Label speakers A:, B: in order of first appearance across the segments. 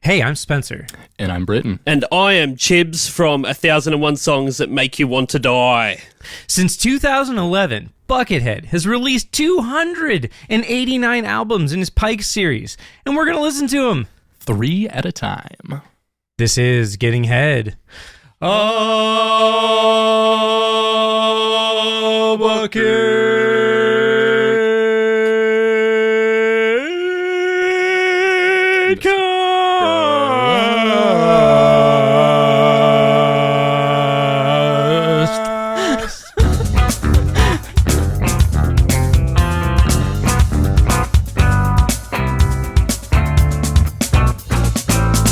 A: Hey, I'm Spenser.
B: And I'm Britton.
C: And I am Chibbs from 1001 Songs That Make You Want to Die.
A: Since 2011, Buckethead has released 289 albums in his Pikes series, and we're going to listen to them
B: 3 at a time.
A: This is Getting Head. Oh, Buckethead.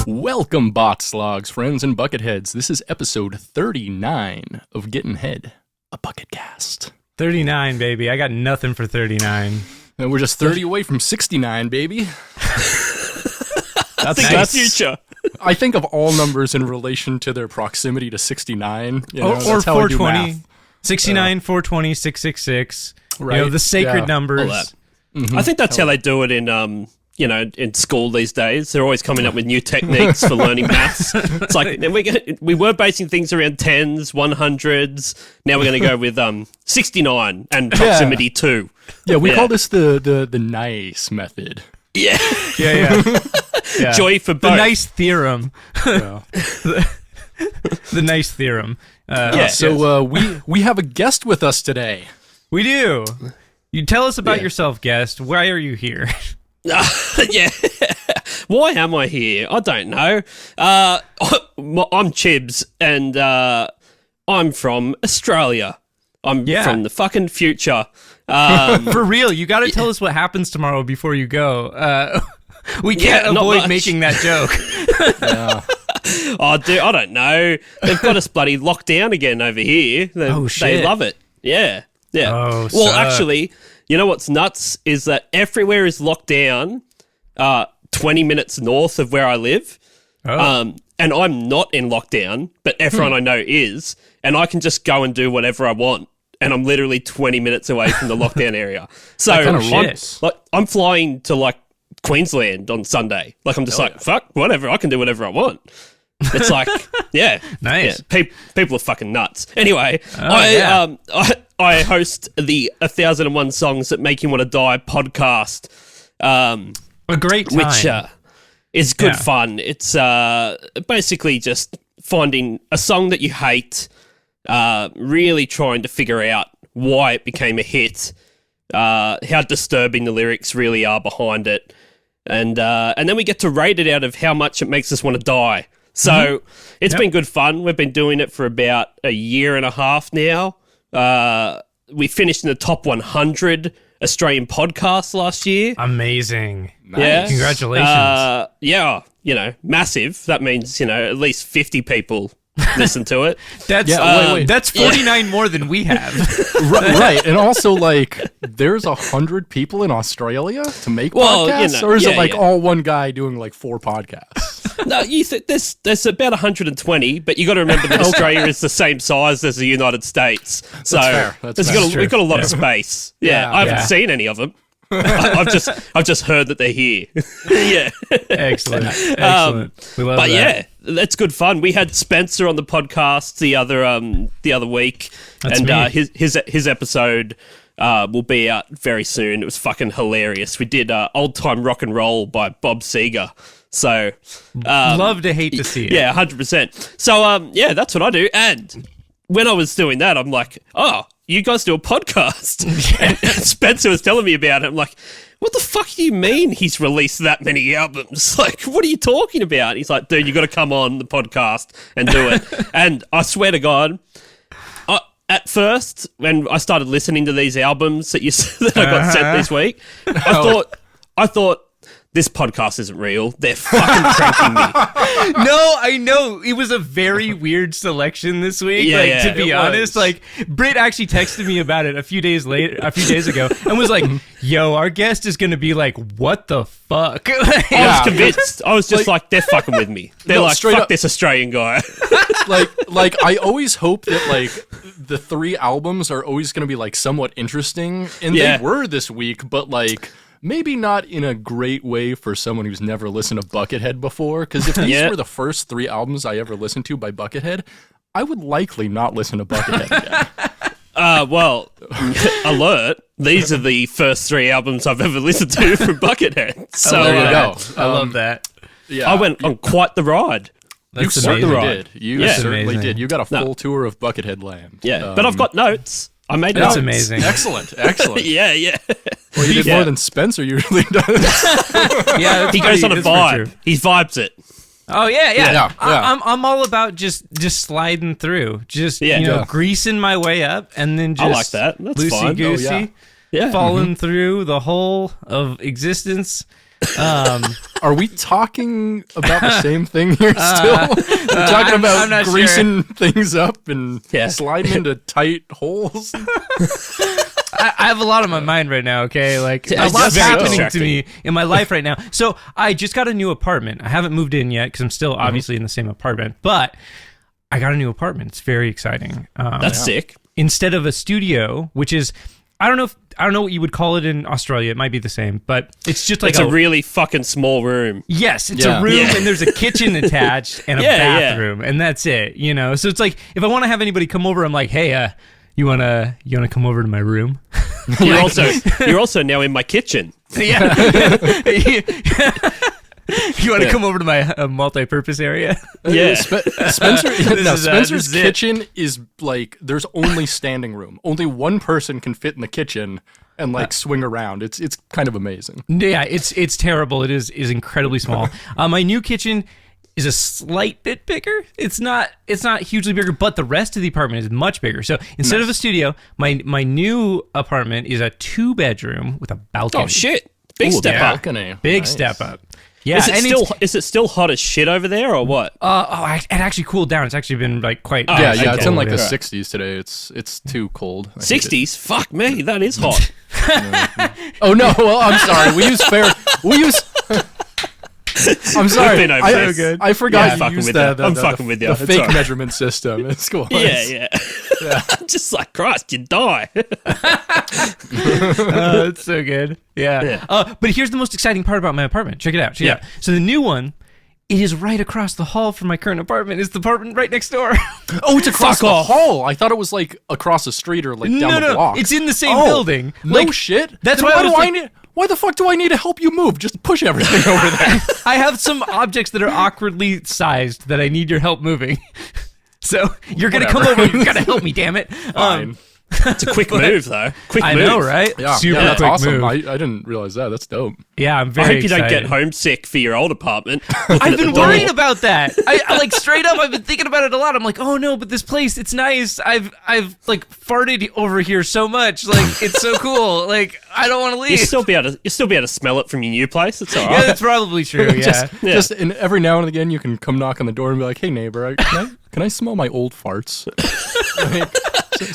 B: Welcome, bot slogs, friends, and bucketheads. This is episode 39 of Gettin Head, a Bucketcast.
A: 39, baby. I got nothing for 39.
B: And we're just 30 away from 69, baby.
C: That's nice. The future.
B: I think of all numbers in relation to their proximity to 69. You know,
A: or 420. 69, 420, 666. Right. You know, the sacred numbers.
C: Mm-hmm. I think that's how they do it in in school these days. They're always coming up with new techniques for learning maths. It's like we were basing things around 10s, 100s. Now we're going to go with 69 and proximity 2.
B: Yeah, we call this the nice method.
C: Yeah.
A: Yeah.
C: Joy for both.
A: The nice theorem. The nice theorem.
B: We have a guest with us today.
A: We do. You tell us about yourself, guest. Why are you here?
C: Why am I here? I don't know. I'm Chibbs, and I'm from Australia. I'm from the fucking future.
A: For real, you got to tell us what happens tomorrow before you go. We can't avoid making that joke.
C: Oh, dude, I don't know. They've got us bloody locked down again over here. They love it. Yeah.
A: Oh,
C: well, actually, you know what's nuts is that everywhere is locked down 20 minutes north of where I live. And I'm not in lockdown, but everyone I know is, and I can just go and do whatever I want. And I'm literally 20 minutes away from the lockdown area. So I'm flying to Queensland on Sunday. I'm just fuck, whatever. I can do whatever I want. It's like,
A: nice.
C: Yeah, people are fucking nuts. Anyway, I host the 1001 Songs That Make You Want to Die podcast.
A: A great time.
C: Which is good fun. It's basically just finding a song that you hate, really trying to figure out why it became a hit, how disturbing the lyrics really are behind it, and then we get to rate it out of how much it makes us want to die. So it's been good fun. We've been doing it for about a year and a half now. We finished in the top 100 Australian podcasts last year.
A: Amazing.
B: Nice.
A: Yeah. Congratulations.
C: Massive. That means, at least 50 people listen to it.
A: That's 49 more than we have.
B: Right. And also, there's 100 people in Australia to make podcasts? Or is it all one guy doing 4 podcasts?
C: No, there's about 120, but you got to remember that Australia is the same size as the United States. So we've got a lot of space. Yeah, I haven't seen any of them. I've just heard that they're here. Yeah,
A: excellent. We love that.
C: That's good fun. We had Spenser on the podcast the other week, his episode will be out very soon. It was fucking hilarious. We did Old Time Rock and Roll by Bob Seger. So
A: love to hate to see it.
C: Yeah, 100%. So that's what I do. And when I was doing that, I'm like, oh, you guys do a podcast. And Spenser was telling me about it. I'm like, what the fuck do you mean he's released that many albums? What are you talking about? He's like, dude, you got to come on the podcast and do it. And I swear to God, at first, when I started listening to these albums that I got sent this week, I thought, this podcast isn't real. They're fucking pranking me.
A: No, I know. It was a very weird selection this week. To be honest, Britt actually texted me about it a few days ago, and was like, "Yo, our guest is going to be like, what the fuck?"
C: I was convinced. I was just they're fucking with me. They're fuck up this Australian guy.
B: I always hope that the 3 albums are always going to be somewhat interesting, and they were this week, but maybe not in a great way for someone who's never listened to Buckethead before, because if these were the first 3 albums I ever listened to by Buckethead, I would likely not listen to Buckethead again.
C: Well, alert. These are the first 3 albums I've ever listened to from Buckethead. So
B: there you go.
A: I love that.
B: Yeah,
C: I went on quite the ride.
B: You certainly did. You certainly
A: amazing.
B: did. You got a full tour of Buckethead land.
C: Yeah, but I've got notes. I made
A: That's
C: notes.
A: amazing.
B: Excellent.
C: Yeah.
B: Well, you did more than Spenser usually does.
A: Yeah,
C: He goes on a vibe. He vibes it.
A: Oh yeah.
B: Yeah.
A: I'm all about just sliding through, just greasing my way up, and then just
C: I like that. That's
A: loosey
C: fine.
A: goosey, falling through the whole of existence.
B: Are we talking about the same thing here still? We're talking about
A: not
B: greasing things up and sliding into tight holes.
A: I have a lot on my mind right now, okay? Like, a
C: It's
A: lot's
C: very
A: happening to
C: distracting.
A: me in my life right now. So, I just got a new apartment. I haven't moved in yet because I'm still obviously in the same apartment, but I got a new apartment. It's very exciting.
C: That's sick.
A: Instead of a studio, which is, I don't know what you would call it in Australia. It might be the same, but it's just like
C: It's a really fucking small room.
A: Yes, it's a room and there's a kitchen attached and a
C: Yeah,
A: bathroom, and that's it. You know, so it's like if I want to have anybody come over, I'm like, hey, you wanna come over to my room?
C: You're also now in my kitchen.
A: Yeah. You want to come over to my multi-purpose area?
C: Yeah.
B: Spencer's kitchen is like there's only standing room. Only one person can fit in the kitchen and like swing around. It's kind of amazing.
A: Yeah, it's terrible. It is incredibly small. My new kitchen is a slight bit bigger. It's not hugely bigger, but the rest of the apartment is much bigger. So instead of a studio, my new apartment is a 2-bedroom with a balcony.
C: Oh shit! Big step up.
B: Balcony.
A: Big step up. Yeah,
C: Is it still hot as shit over there, or what?
A: It actually cooled down. It's actually been like quite.
B: It's in like the 60s today. It's too cold.
C: 60s? Fuck me, that is hot.
B: Oh no! Well, I'm sorry. We use. I'm sorry. I forgot you used
C: I'm fucking with you.
B: The fake measurement system. It's cool.
C: Yeah. I'm just like, Christ, you die.
A: It's so good. Yeah. But here's the most exciting part about my apartment. Check it out. So the new one, it is right across the hall from my current apartment. It's the apartment right next door.
B: Oh, it's across the hall. I thought it was like across the street or like down the block.
A: It's in the same building.
B: No shit.
A: That's
B: then
A: why
B: why the fuck do I need to help you move? Just push everything over there.
A: I have some objects that are awkwardly sized that I need your help moving. So you're going to come over. You got to help me, damn it.
B: Fine.
C: It's a quick move, though.
A: I know, right?
B: Yeah,
A: Super
B: that's
A: quick
B: awesome.
A: move.
B: I didn't realize that. That's dope.
A: Yeah, I'm
C: I
A: very
C: hope you don't
A: excited.
C: get homesick for your old apartment.
A: I've been worried about that. I like straight up. I've been thinking about it a lot. I'm like, oh no, but this place, it's nice. I've like farted over here so much. Like it's so cool. Like I don't want to leave.
C: You'll still be able to smell it from your new place. It's all right.
A: Yeah, that's probably true. Yeah.
B: Just and every now and again, you can come knock on the door and be like, "Hey neighbor, can I smell my old farts?"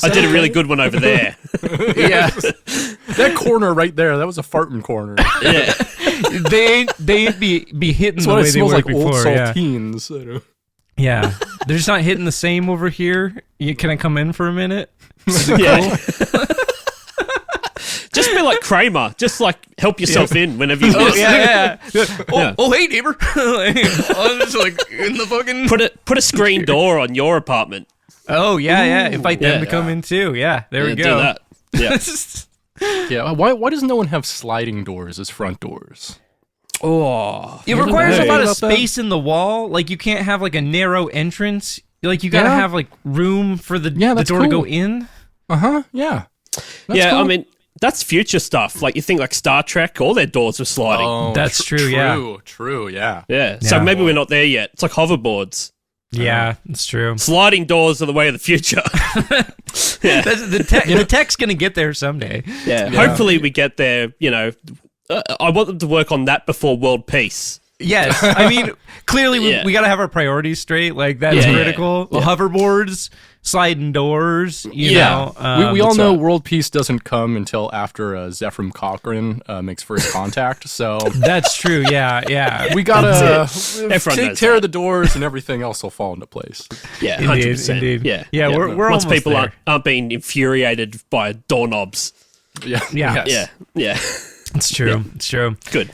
C: I did a really good one over there.
A: Yeah.
B: That corner right there, that was a farting corner.
C: Yeah.
A: They ain't be hitting
B: That's
A: the
B: what
A: way
B: it
A: they
B: smells
A: were
B: like,
A: before.
B: old
A: Yeah.
B: saltines.
A: Yeah. They're just not hitting the same over here. Can I come in for a minute?
C: Yeah. Just be like Kramer. Just like help yourself in whenever you miss.
A: Yeah. Oh, hey neighbor. I'm just like in the fucking.
C: Put a screen door on your apartment.
A: Oh yeah. Invite them to come in too. Yeah, there we go.
C: Do that. Yeah.
B: Yeah, why does no one have sliding doors as front doors?
C: Oh,
A: It requires a lot of
B: about that?
A: space in the wall. Like you can't have like a narrow entrance. Like you gotta have like room for the door to go in.
B: Yeah.
C: yeah.
B: cool.
C: I mean, that's future stuff. Like you think like Star Trek, all their doors were sliding.
B: Oh,
A: That's true, yeah.
B: True, yeah.
C: Yeah. So
A: Yeah.
C: maybe we're not there yet. It's like hoverboards.
A: Yeah, it's true.
C: Sliding doors are the way of the future. Yeah.
A: The tech's gonna get there someday.
C: Yeah. Hopefully we get there, I want them to work on that before world peace.
A: Yes, I mean clearly
C: Yeah.
A: we gotta have our priorities straight. Like that's
C: Yeah,
A: critical.
C: yeah.
A: Hoverboards, sliding doors. You
B: Yeah.
A: know,
B: we all
C: that's
B: know
C: right.
B: world peace doesn't come until after Zephram Cochrane makes first contact, so
A: that's true. Yeah.
B: we gotta
C: Everyone
B: take
C: knows
B: care
C: that.
B: of the doors and everything else will fall into place.
C: Yeah,
A: Indeed,
C: 100%.
A: indeed.
C: Yeah.
A: Yeah, we're
C: Once
A: almost
C: people
A: there.
C: aren't being infuriated by doorknobs.
B: Yeah.
A: Yeah.
B: Yes.
C: Yeah.
A: It's true.
C: Yeah.
A: It's true.
C: Good.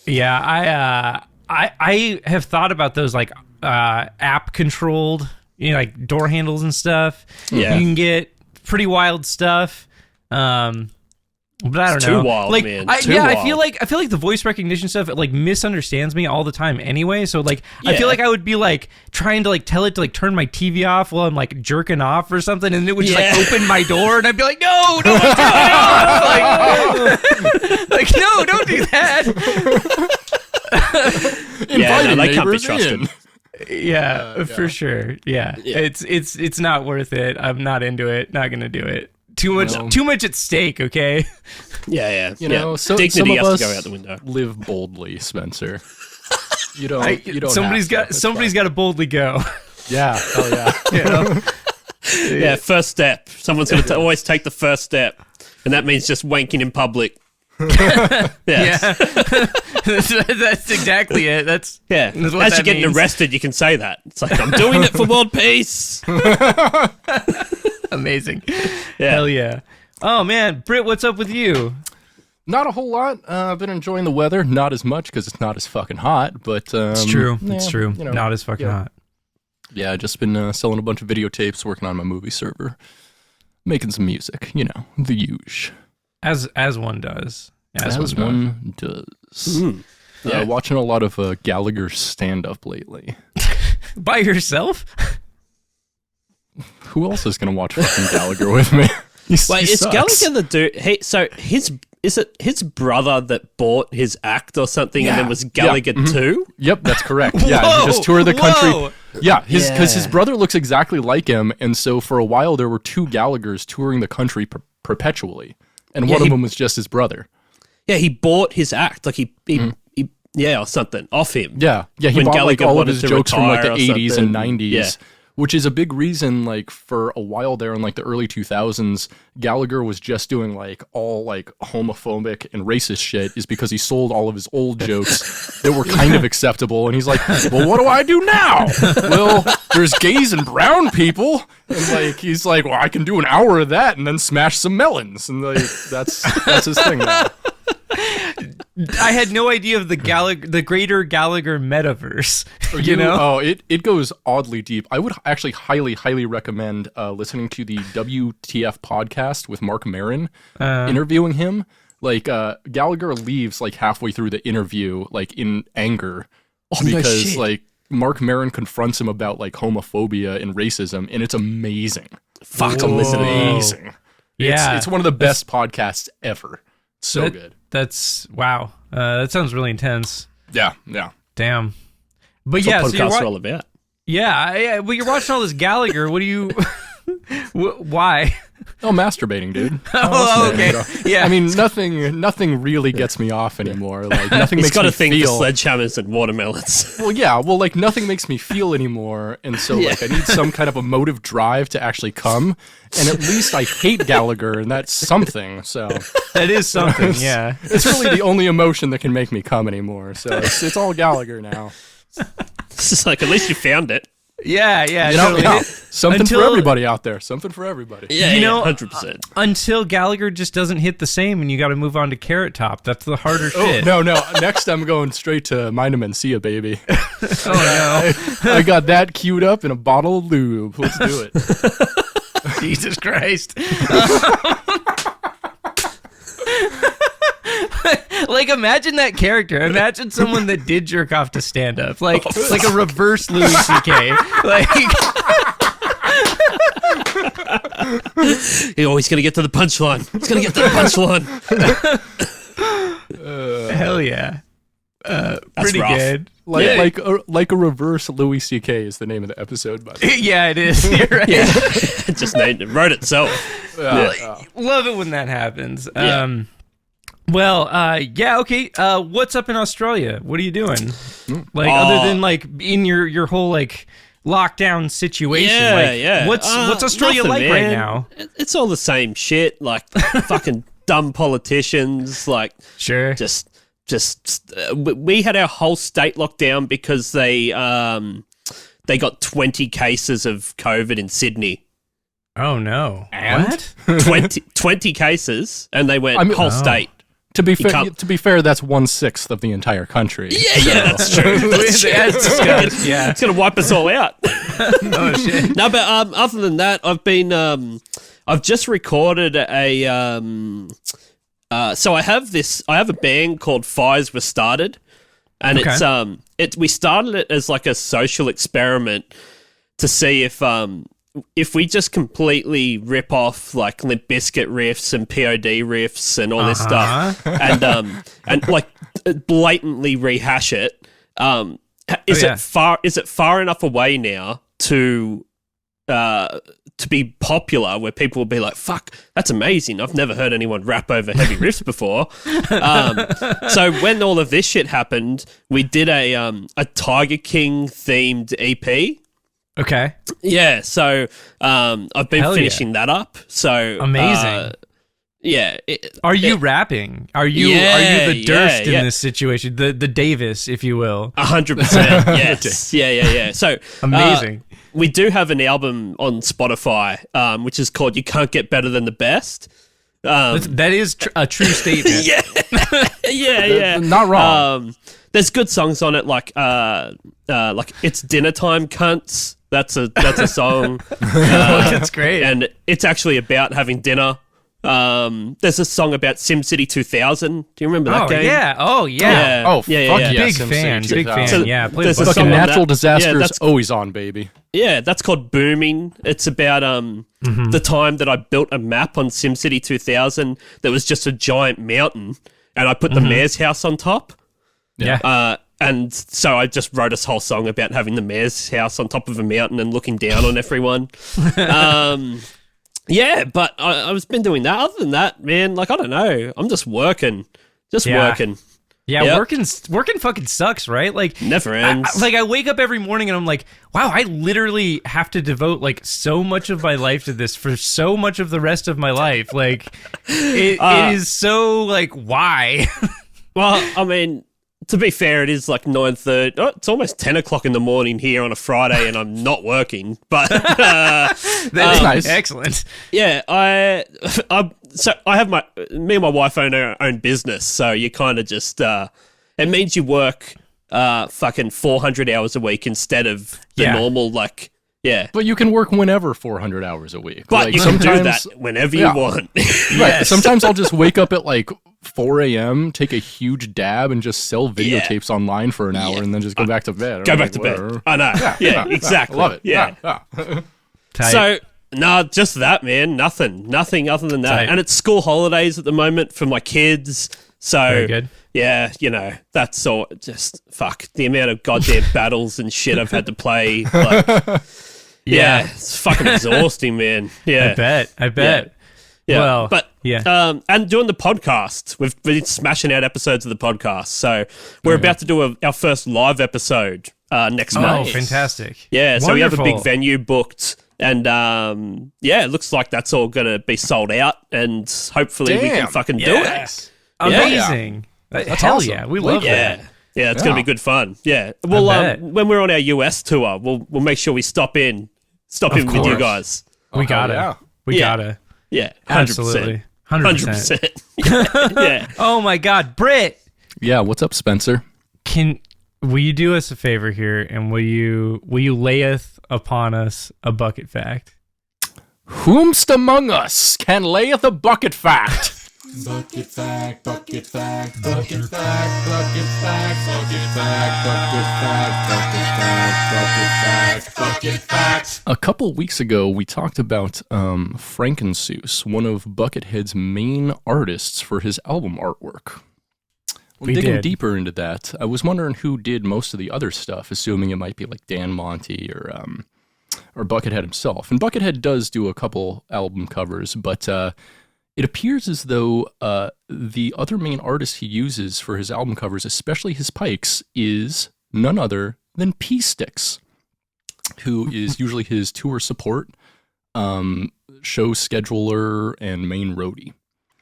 A: Yeah, I have thought about those like app controlled, like door handles and stuff.
C: Yeah.
A: You can get pretty wild stuff. But I don't know.
C: Too wild,
A: like,
C: man.
A: I feel like the voice recognition stuff like misunderstands me all the time anyway. So like, I feel like I would be like trying to like tell it to like turn my TV off while I'm like jerking off or something, and it would just like open my door, and I'd be like, no, turn it off. Like, no, don't do that.
C: They can't be trusted.
A: Yeah, for sure. Yeah. It's not worth it. I'm not into it. Not gonna do it. Too much at stake, okay?
C: Yeah.
B: You know, so
C: dignity
B: some of
C: has
B: us
C: to go out the window.
B: live boldly, Spencer. You don't.
A: Somebody's got to boldly go.
B: Yeah. Hell yeah.
C: Yeah. First step. Someone's going to always take the first step, and that means just wanking in public.
A: Yeah. That's exactly it. That's what
C: As
A: that
C: you're getting
A: means.
C: arrested, you can say that. It's like, I'm doing it for world peace.
A: Amazing.
C: Yeah.
A: Hell yeah. Oh man, Britt, what's up with you?
B: Not a whole lot. I've been enjoying the weather. Not as much because it's not as fucking hot. But
A: It's true.
B: yeah,
A: It's true. Not as fucking hot.
B: Yeah, I just been selling a bunch of videotapes, working on my movie server, making some music. The huge.
A: As one does.
B: As one does. Watching a lot of Gallagher stand-up lately.
A: By yourself?
B: Who else is going to watch fucking Gallagher with me? He
C: Is
B: sucks.
C: Gallagher the dude? Is it his brother that bought his act or something, and then was Gallagher too?
B: Yep, that's correct. Yeah, he just toured the country.
A: Whoa.
B: Yeah, because his brother looks exactly like him, and so for a while there were two Gallaghers touring the country perpetually, and one of them was just his brother.
C: Yeah, he bought his act, like he or something off him.
B: Yeah, he
C: When
B: bought like
C: Gallagher
B: all of
C: wanted
B: his
C: to
B: jokes from like the
C: retire or
B: 80s
C: something.
B: and 90s.
C: Yeah.
B: Which is a big reason, like, for a while there in, like, the early 2000s, Gallagher was just doing, like, all, like, homophobic and racist shit is because he sold all of his old jokes that were kind of acceptable. And he's like, well, what do I do now? Well, there's gays and brown people. And, like, he's like, well, I can do an hour of that and then smash some melons. And, like, that's his thing now.
A: I had no idea of the greater Gallagher metaverse. You know?
B: Oh, it goes oddly deep. I would actually highly recommend listening to the WTF podcast with Mark Maron, interviewing him. Like, Gallagher leaves like halfway through the interview, like in anger, because like Mark Maron confronts him about like homophobia and racism, and it's amazing.
C: Fuck, I'm listening.
B: Amazing.
A: Yeah.
B: It's one of the best podcasts ever. So good.
A: That's wow. That sounds really intense.
B: Yeah.
A: Damn. But
C: That's
A: yeah,
C: what
A: so you're
C: podcasts are all about.
A: yeah. Well, you're watching all this Gallagher. What do you? Why?
B: Oh, masturbating, dude.
A: Oh, okay. Yeah.
B: I mean, nothing really gets me off anymore. Like nothing
C: He's
B: makes
C: got
B: me
C: a thing
B: feel.
C: for sledgehammers and watermelons.
B: Well, yeah. Well, like nothing makes me feel anymore, and so like I need some kind of emotive drive to actually come. And at least I hate Gallagher, and that's something. So
A: that is something. Yeah.
B: it's really the only emotion that can make me come anymore. So it's all Gallagher now.
C: It's just like, at least you found it.
A: Yeah.
B: You know,
A: totally.
B: yeah. Something
A: Until-
B: for everybody out there. Something for everybody.
C: Yeah,
A: You know,
C: 100%.
A: Until Gallagher just doesn't hit the same, and you got to move on to Carrot Top. That's the harder
B: Oh,
A: shit.
B: no. Next, I'm going straight to Mind 'em and See Ya, baby.
A: Oh
B: I got that queued up in a bottle of lube. Let's do it.
A: no. Jesus Christ. Like, imagine that character. Imagine someone that did jerk off to stand up, like a reverse Louis C.K. Like,
C: He's going to get to the punchline. He's going to get to the punchline.
A: hell yeah, pretty
C: rough.
A: good.
B: Like a reverse Louis C.K. is the name of the episode, by the way.
A: Yeah, it is. You're right.
C: It just wrote itself.
A: Love it when that happens.
C: Yeah.
A: Okay. What's up in Australia? What are you doing? Like, other than like in your whole like lockdown situation.
C: Yeah,
A: like,
C: yeah.
A: What's Australia
C: Nothing,
A: like right
C: man.
A: now?
C: It's all the same shit. Like fucking dumb politicians. Like
A: Sure.
C: just we had our whole state locked down because they got 20 cases of COVID in Sydney.
A: Oh no.
B: And?
A: What?
C: 20 cases, and they went
B: I mean-
C: whole state.
B: To be fair, that's 1/6 of the entire country.
C: Yeah, that's true. That's true.
A: Yeah,
C: it's gonna wipe us all out.
A: oh shit.
C: No, but other than that, I've just recorded a so I have a band called Fires Were Started, and we started it as like a social experiment to see if we just completely rip off like Limp Bizkit riffs and POD riffs and all this stuff, and like blatantly rehash it. Is it far enough away now to be popular where people will be like, fuck, that's amazing. I've never heard anyone rap over heavy riffs before. So when all of this shit happened, we did a Tiger King themed EP.
A: Okay.
C: Yeah, so I've been finishing that up. So
A: amazing.
C: Yeah.
A: Are you rapping? Are you the Durst in this situation? The Davis, if you will.
C: 100%. Yes. Yeah. So
A: amazing.
C: We do have an album on Spotify, which is called "You Can't Get Better Than the Best."
A: That is a true statement.
C: yeah.
B: Not wrong.
C: There's good songs on it, like "It's Dinner Time, Cunts." That's a song.
A: That's great,
C: and it's actually about having dinner. There's a song about SimCity 2000. Do you remember that game?
A: Yeah. Oh, yeah.
B: Oh, fuck yeah.
A: Big fan.
C: So
A: yeah.
C: There's a
B: fucking
C: song
B: natural disasters always on, baby.
C: Yeah, that's called Booming. It's about the time that I built a map on SimCity 2000 that was just a giant mountain, and I put the mayor's house on top.
A: Yeah.
C: And so I just wrote this whole song about having the mayor's house on top of a mountain and looking down on everyone. Yeah, but I've been doing that. Other than that, man, like, I don't know. I'm just working. Working.
A: Yeah, working fucking sucks, right? Like,
C: never ends.
A: I wake up every morning and I'm like, wow, I literally have to devote like so much of my life to this for so much of the rest of my life. Like, it is so like, why?
C: Well, I mean, to be fair, it is like 9:30. Oh, it's almost 10 o'clock in the morning here on a Friday, and I'm not working. But
A: that's nice, excellent.
C: Yeah, so I have me and my wife own our own business, so you kind of just it means you work fucking 400 hours a week instead of the normal like. Yeah.
B: But you can work whenever 400 hours a week.
C: But like, you can do that whenever you want.
B: Right. Sometimes I'll just wake up at like 4 a.m., take a huge dab, and just sell videotapes online for an hour, and then just go back to bed.
C: Go back to bed. I know. Yeah, exactly.
B: Love it.
C: Yeah. So, no, just that, man. Nothing other than that. Tight. And it's school holidays at the moment for my kids. So,
A: very good.
C: Yeah, that's all. Just fuck the amount of goddamn battles and shit I've had to play. Like, yeah, it's fucking exhausting, man. Yeah,
A: I bet.
C: Yeah.
A: Well,
C: but and doing the podcast, we've been smashing out episodes of the podcast. So we're about to do our first live episode next month.
A: Oh, fantastic!
C: Yeah,
A: wonderful.
C: So we have a big venue booked, and it looks like that's all going to be sold out, and hopefully we can fucking do it.
A: Amazing!
B: That's
A: hell
B: awesome.
A: yeah, we love that.
C: Yeah, it's going to be good fun. Yeah, well, when we're on our US tour, we'll make sure we stop in with you guys.
A: We gotta.
C: Yeah, 100%.
A: Absolutely.
C: 100%. Yeah.
A: Oh my God, Britt.
B: Yeah, what's up, Spenser?
A: Will you do us a favor here, and will you layeth upon us a bucket fact?
B: Whomst among us can layeth a bucket fact?
D: Bucket fact, bucket fact, bucket fact, bucket fact, bucket fact, bucket fact, bucket fact, bucket fact, bucket fact.
B: A couple weeks ago, we talked about Frankensoos, one of Buckethead's main artists for his album artwork. Digging deeper into that, I was wondering who did most of the other stuff, assuming it might be like Dan Monty or Buckethead himself. And Buckethead does do a couple album covers, but it appears as though the other main artist he uses for his album covers, especially his Pikes, is none other than P-Sticks, who is usually his tour support, show scheduler, and main roadie.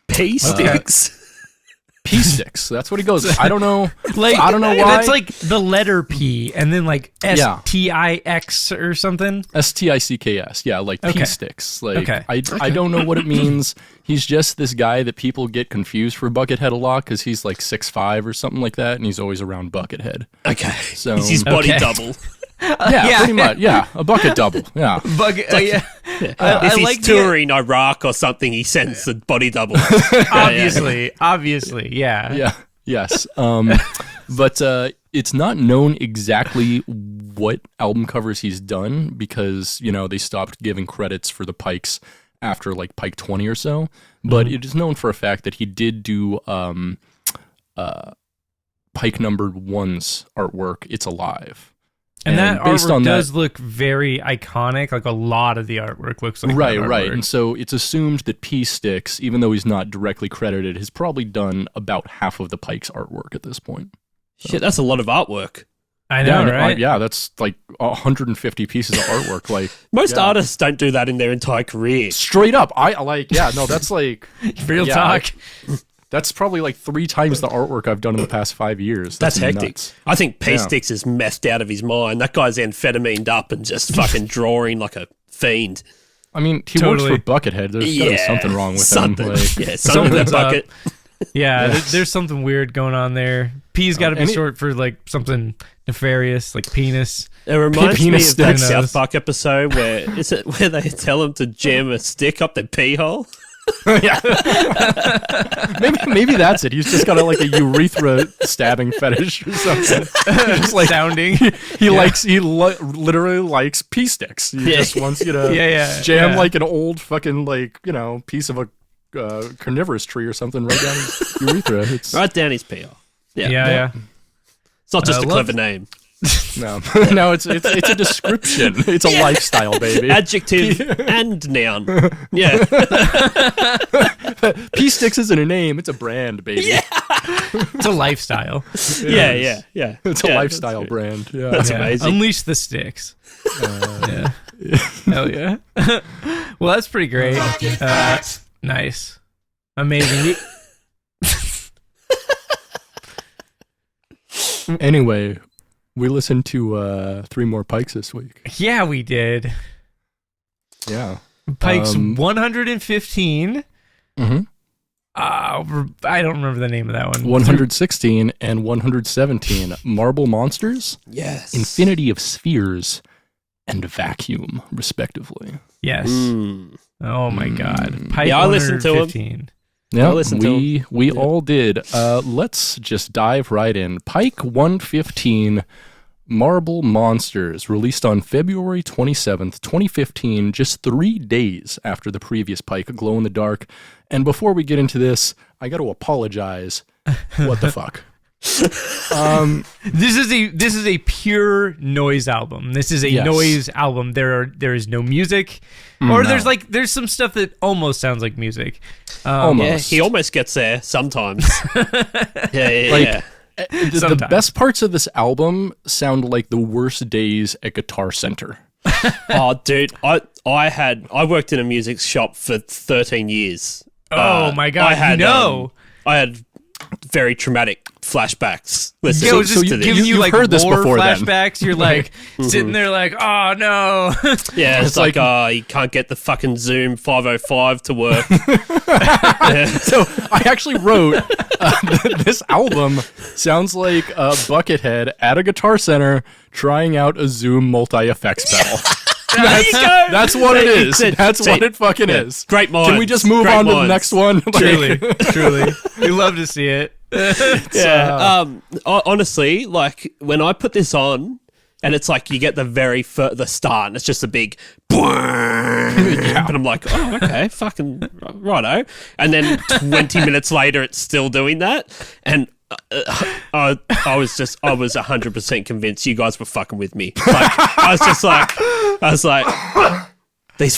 C: P-Sticks?
B: P sticks. That's what he goes. I don't know.
A: Like,
B: I don't know why.
A: That's like the letter P and then like STIX or something.
B: STICKS. Yeah, like P sticks. Like I don't know what it means. He's just this guy that people get confused for Buckethead a lot because he's like 6'5" or something like that, and he's always around Buckethead.
C: Okay.
B: So
C: he's his body double.
B: Yeah, pretty much. Yeah, a bucket double. Yeah.
A: Bucket.
C: If he's touring Iraq or something, he sends the body double.
A: Obviously, yeah.
B: Yeah. Yes. But it's not known exactly what album covers he's done because, you know, they stopped giving credits for the Pikes after like Pike 20 or so. But it is known for a fact that he did do Pike number 1's artwork, It's Alive.
A: And that artwork does look very iconic. Like a lot of the artwork looks like
B: right.
A: Artwork.
B: And so it's assumed that P Sticks, even though he's not directly credited, has probably done about half of the Pike's artwork at this point. So.
C: Shit, that's a lot of artwork.
A: I know, right?
B: Yeah, that's like 150 pieces of artwork. Like
C: most artists don't do that in their entire career.
B: Straight up, that's like
A: real talk.
B: That's probably like 3 times the artwork I've done in the past 5 years.
C: That's hectic.
B: Nuts.
C: I think P Sticks is methed out of his mind. That guy's amphetamine up and just fucking drawing like a fiend.
B: I mean, he works for Buckethead. There's gotta be something wrong with him. Like,
C: something with that bucket.
A: There's something weird going on there. P's got to be short for like something nefarious, like penis.
C: It reminds me of that
A: sticks.
C: South Park episode where they tell him to jam a stick up their pee hole.
B: Yeah, maybe that's it. He's just got a urethra stabbing fetish or something. He's just like
A: sounding.
B: He literally likes pee sticks. He just wants you to jam like an old fucking piece of a carnivorous tree or something right down his urethra. It's
C: right down his pee hole.
A: Yeah.
C: It's not just a clever name.
B: No, it's a description. It's a lifestyle, baby.
C: Adjective and noun. Yeah.
B: P Sticks isn't a name; it's a brand, baby.
A: Yeah. It's a lifestyle.
C: Yeah.
B: It's a lifestyle brand. Yeah,
C: that's amazing.
A: Unleash the sticks. Hell yeah. Well, that's pretty great. Nice, amazing.
B: Anyway. We listened to 3 more Pikes this week.
A: Yeah, we did.
B: Yeah.
A: Pikes 115.
B: Mm-hmm.
A: I don't remember the name of that one.
B: 116 and 117. Marble Monsters.
C: Yes.
B: Infinity of Spheres and Vacuum, respectively.
A: Yes. Oh my God. Pike
C: I listened to him.
B: Yeah, we all did. Let's just dive right in. Pike 115, Marble Monsters, released on February 27th, 2015, just 3 days after the previous Pike, Glow in the Dark. And before we get into this, I got to apologize. What the fuck?
A: This is a pure noise album. This is a noise album. There is no music, or there's some stuff that almost sounds like music.
C: Almost. Yeah, he almost gets there sometimes. Yeah.
B: The best parts of this album sound like the worst days at Guitar Center.
C: Oh, dude, I worked in a music shop for 13 years.
A: Oh my God!
C: I had very traumatic flashbacks.
A: Listening to this. Giving you like
B: heard this
A: more
B: before
A: flashbacks. Then. You're like sitting there like, oh no.
C: Yeah, it's like you can't get the fucking Zoom 505 to work.
B: So I actually wrote this album sounds like a Buckethead at a Guitar Center trying out a Zoom multi-effects pedal. That's what it is. That's what it fucking is.
C: Great minds.
B: Can we just move on to the next one?
A: Truly. We love to see it.
C: Honestly, like when I put this on, and it's like you get the start, and it's just a big and I'm like, oh, okay, fucking righto. And then 20 minutes later, it's still doing that, and I was 100% convinced you guys were fucking with me. Like, I was like, these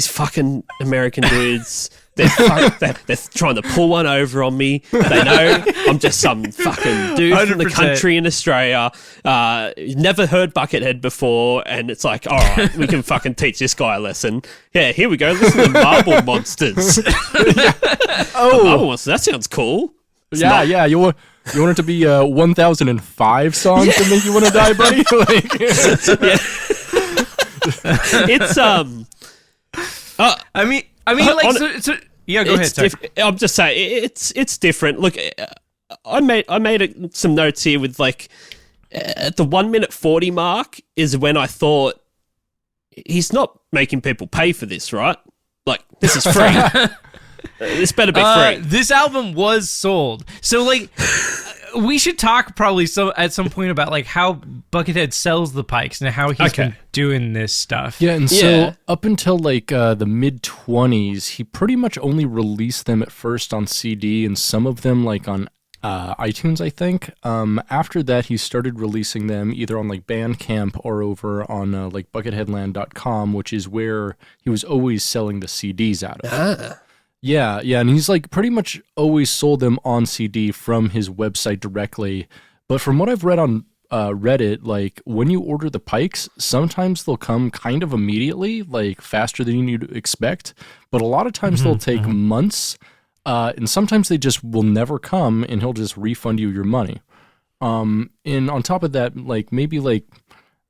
C: fucking American dudes. They're trying to pull one over on me. They know I'm just some fucking dude 100%. From the country in Australia. Never heard Buckethead before, and it's like, all right, we can fucking teach this guy a lesson. Yeah, here we go. Listen to Marble Monsters. Marble Monsters. That sounds cool.
B: Yeah. You want it to be 1005 songs to make you want to die, buddy?
C: It's
A: I mean, like, yeah. Go ahead. Sorry.
C: I'm just saying, it's different. Look, I made some notes here with like at the 1 minute 40 mark is when I thought he's not making people pay for this, right? Like, this is free. This better be free.
A: This album was sold, so like. We should talk probably at some point about like how Buckethead sells the Pikes and how he's been doing this stuff.
B: Yeah, and so up until like the mid-20s, he pretty much only released them at first on CD and some of them like on iTunes, I think. After that, he started releasing them either on like Bandcamp or over on like Bucketheadland.com, which is where he was always selling the CDs out of. Yeah, and he's like pretty much always sold them on CD from his website directly. But from what I've read on Reddit, like when you order the Pikes, sometimes they'll come kind of immediately, like faster than you'd expect. But a lot of times they'll take months, and sometimes they just will never come, and he'll just refund you your money. And on top of that, like maybe like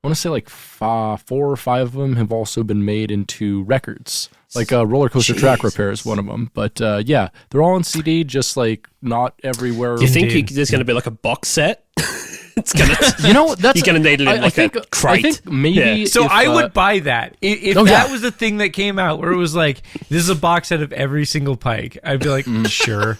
B: I want to say like 4 or 5 of them have also been made into records. Like Roller Coaster Track Repair is one of them. But yeah, they're all on CD, just like not everywhere.
C: Do you think there's going to be like a box set? It's gonna,
B: that's
C: you're going to need it in like a crate.
B: I think maybe.
A: So I would buy that if that was the thing that came out, where it was like this is a box set of every single Pike. I'd be like, sure.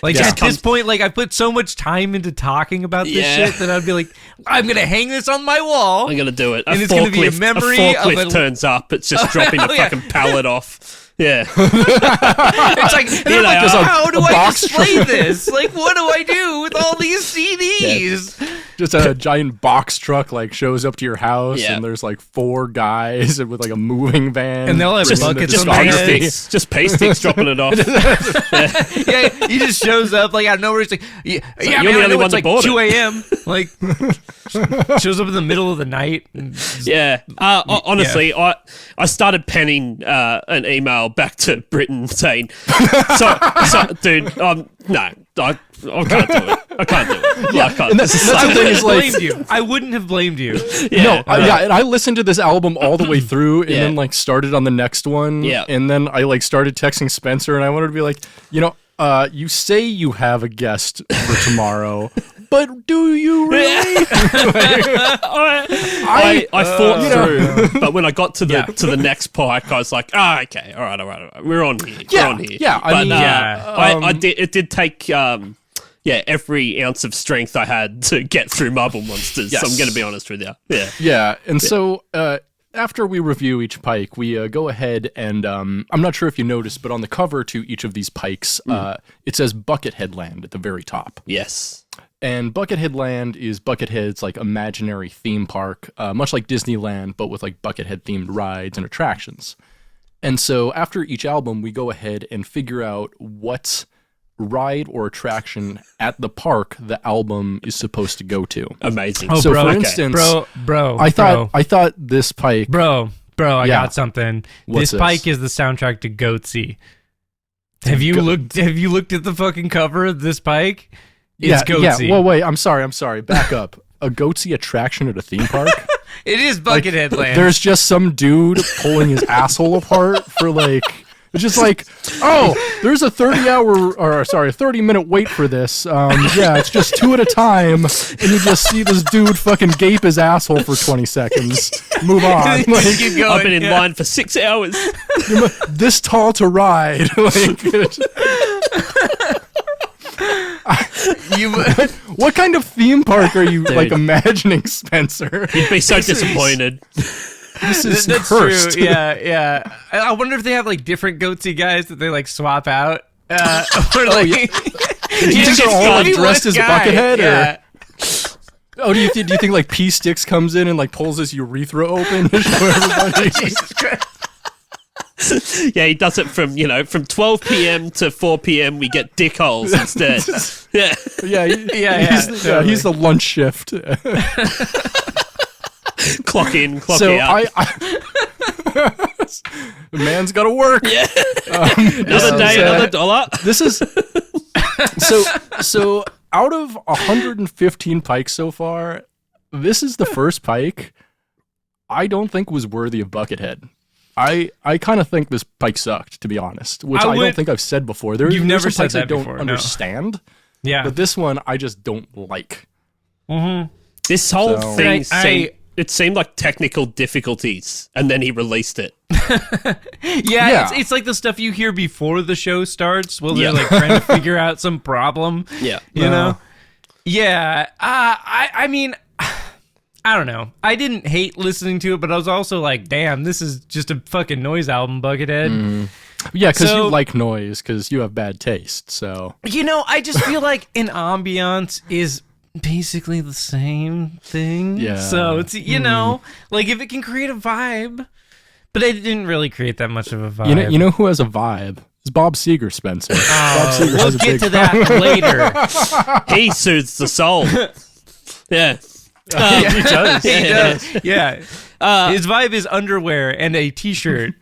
A: Like at this point, like I put so much time into talking about this shit that I'd be like, I'm gonna hang this on my wall.
C: I'm gonna do it.
A: And it's gonna be a memory.
C: A forklift turns up. It's just dropping a fucking pallet off. Yeah.
A: It's like, and I'm like, how do I display this? Like, what do I do with all these CDs?
B: Yeah. Just a giant box truck like shows up to your house, and there's like 4 guys with like a moving van,
A: and they'll have buckets
C: just
A: on
C: just pay sticks dropping it off.
A: Yeah, he just shows up like out of nowhere. He's like,
C: you're the only one
A: it's like 2 a.m. Like, shows up in the middle of the night.
C: Honestly, I started penning an email back to Britain saying, so dude, no, I can't do it. I can't do it.
B: Yeah,
C: I can't.
B: And that's the thing is like,
A: you. I wouldn't have blamed you.
B: And I listened to this album all the way through, and then like started on the next one, and then I like started texting Spenser, and I wanted to be like, you say you have a guest for tomorrow, but do you really?
C: I thought through, but when I got to the next Pike, I was like, okay, all right, we're on here.
B: Yeah,
C: we're on here.
B: Yeah,
C: I did. It did take every ounce of strength I had to get through Marble Monsters.
B: Yes.
C: So I'm going to be honest with you.
B: Yeah, and so. After we review each Pike, we go ahead and I'm not sure if you noticed, but on the cover to each of these Pikes, it says Buckethead Land at the very top.
C: Yes.
B: And Buckethead Land is Buckethead's like imaginary theme park, much like Disneyland, but with like Buckethead themed rides and attractions. And so after each album, we go ahead and figure out what ride or attraction at the park the album is supposed to go to.
C: Amazing.
A: Oh,
B: so
A: bro,
B: for instance,
A: I
B: thought this Pike,
A: I got something. This Pike is the soundtrack to Gotse. Have you looked at the fucking cover of this Pike? It's Gotse.
B: Yeah. Well, wait. I'm sorry. Back up. A Gotse attraction at a theme park?
A: It is Buckethead Land.
B: There's just some dude pulling his asshole apart for like. It's just like, there's a 30-minute wait for this. It's just 2 at a time, and you just see this dude fucking gape his asshole for 20 seconds. Move on. Like,
A: keep going.
C: I've been in line for 6 hours.
B: This tall to ride. What kind of theme park are you like imagining, Spenser?
C: You'd be so disappointed.
B: This is
A: That's
B: cursed.
A: true. Yeah. I wonder if they have like different Gotse guys that they like swap out. Or like,
B: you think they're all like, dressed as Buckethead?
A: Yeah.
B: Or, do you think like P Sticks comes in and like pulls his urethra open to show everybody?
A: Jesus Christ.
C: Yeah, he does it from 12 p.m. to 4 p.m. We get dick holes instead.
B: He's the lunch shift.
C: Clock in, clock
B: so
C: out.
B: The man's got to work.
C: Yeah. Another day, another dollar.
B: This is So out of 115 pikes so far, this is the first pike I don't think was worthy of Buckethead. I kind of think this pike sucked, to be honest, which I don't think I've said before.
A: You've never
B: some
A: said
B: pikes
A: that
B: I don't
A: before, no.
B: understand.
A: Yeah.
B: But this one I just don't like.
A: Mm-hmm.
C: This whole thing
A: it
C: seemed like technical difficulties, and then he released it.
A: Yeah. It's like the stuff you hear before the show starts, while they're like trying to figure out some problem.
C: Yeah.
A: You know? Yeah. I mean, I don't know. I didn't hate listening to it, but I was also like, damn, this is just a fucking noise album, Buckethead.
B: Yeah, because you like noise, because you have bad taste, so...
A: You know, I just feel like an ambiance is basically the same thing.
B: Yeah.
A: So it's, you know, like if it can create a vibe, but it didn't really create that much of a vibe.
B: You know who has a vibe? It's Bob Seger, Spencer. Bob Seger
A: We'll
B: has a
A: get
B: big
A: to that later.
C: He soothes the soul. Yeah.
A: He does.
C: Yeah.
A: He does. Yeah. His vibe is underwear and a t-shirt.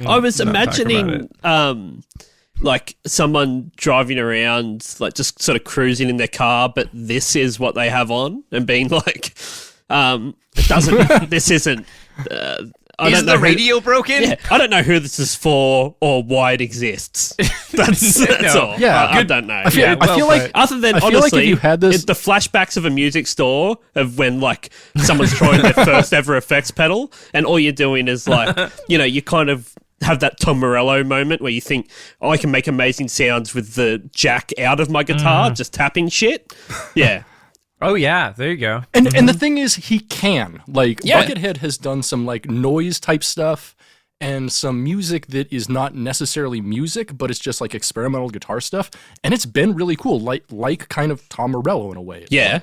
C: I was imagining like someone driving around, like just sort of cruising in their car, but this is what they have on, and being like, this isn't.
A: Is the radio broken?
C: Yeah, I don't know who this is for or why it exists. That's all.
B: Yeah,
C: I don't know.
B: I feel like
C: other than
B: I feel
C: honestly,
B: like if you had this,
C: the flashbacks of a music store of when like someone's trying their first ever effects pedal, and all you're doing is like, you know, you kind of have that Tom Morello moment where you think, oh, I can make amazing sounds with the jack out of my guitar, just tapping shit. Yeah.
A: Oh yeah, there you go.
B: and the thing is, he can Buckethead has done some like noise type stuff and some music that is not necessarily music, but it's just like experimental guitar stuff, and it's been really cool, like kind of Tom Morello in a way.
C: Yeah.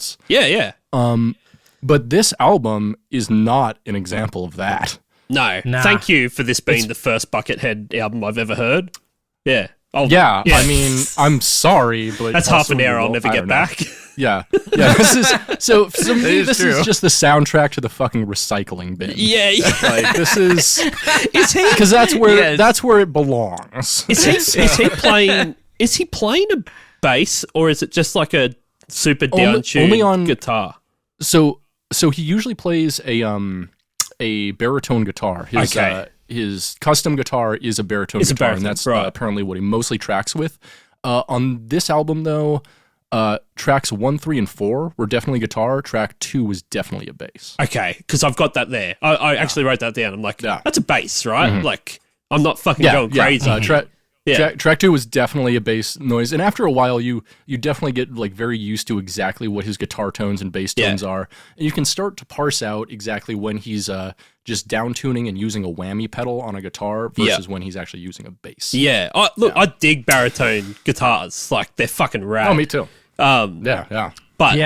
B: But this album is not an example of that.
C: No. Thank you for this being the first Buckethead album I've ever heard. Yeah.
B: I mean, I'm sorry, but
C: that's half an hour I'll never get back.
B: Yeah. This is so for me. This
A: true.
B: is just the soundtrack to the fucking recycling bin.
C: Yeah.
B: Like this is
C: he?
B: because that's where it belongs.
C: Is he playing? Is he playing a bass, or is it just like a super down-tuned
B: only on
C: guitar?
B: So he usually plays a baritone guitar. His custom guitar is a baritone guitar, and that's apparently what he mostly tracks with. On this album, though, tracks 1, 3, and 4 were definitely guitar. Track 2 was definitely a bass.
C: Okay, because I've got that there. I actually wrote that down. I'm like, that's a bass, right?
B: Mm-hmm.
C: Like, I'm not fucking going crazy.
B: Track 2 was definitely a bass noise, and after a while, you definitely get like very used to exactly what his guitar tones and bass tones are, and you can start to parse out exactly when he's just down tuning and using a whammy pedal on a guitar versus when he's actually using a bass.
C: Yeah, I dig baritone guitars. Like they're fucking rad.
B: Oh, me too.
C: But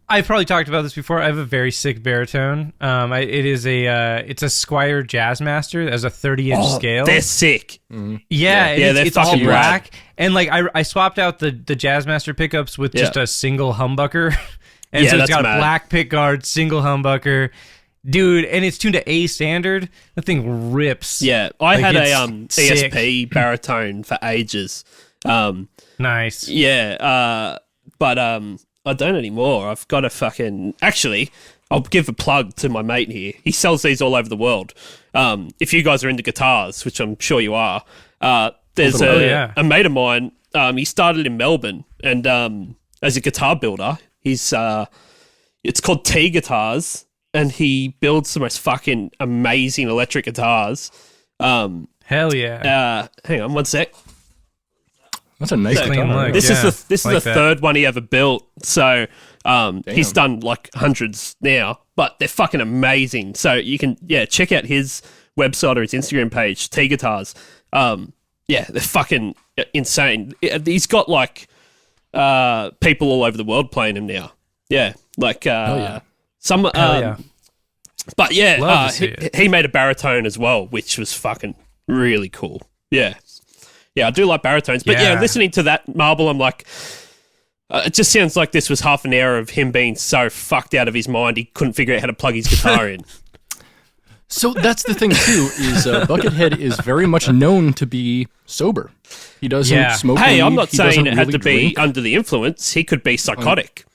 A: I've probably talked about this before. I have a very sick baritone. It's a Squier Jazzmaster that has a 30-inch scale.
C: They're sick.
B: Mm-hmm.
A: It's all black. And like I swapped out the Jazzmaster pickups with just a single humbucker. And so it's got a black pickguard, single humbucker. Dude, and it's tuned to A standard. That thing rips.
C: Yeah, I had a ESP baritone for ages.
A: Nice.
C: Yeah, but I don't anymore. I've got a fucking... Actually, I'll give a plug to my mate here. He sells these all over the world. If you guys are into guitars, which I'm sure you are, there's a mate of mine. He started in Melbourne, and as a guitar builder, it's called T Guitars, and he builds the most fucking amazing electric guitars.
A: Hell yeah.
C: Hang on 1 sec.
B: That's a nice guitar.
C: This is the third one he ever built. So he's done like hundreds now, but they're fucking amazing. So you can check out his website or his Instagram page, T Guitars. They're fucking insane. He's got like people all over the world playing him now. Yeah, like some. But he made a baritone as well, which was fucking really cool. Yeah. Yeah, I do like baritones. But listening to that marble, I'm like, it just sounds like this was half an hour of him being so fucked out of his mind he couldn't figure out how to plug his guitar in.
B: So that's the thing too. Is Buckethead is very much known to be sober. He doesn't smoke.
C: Hey,
B: weed.
C: I'm not
B: He
C: saying
B: doesn't
C: it had
B: really
C: to be
B: drink.
C: under the influence. He could be psychotic.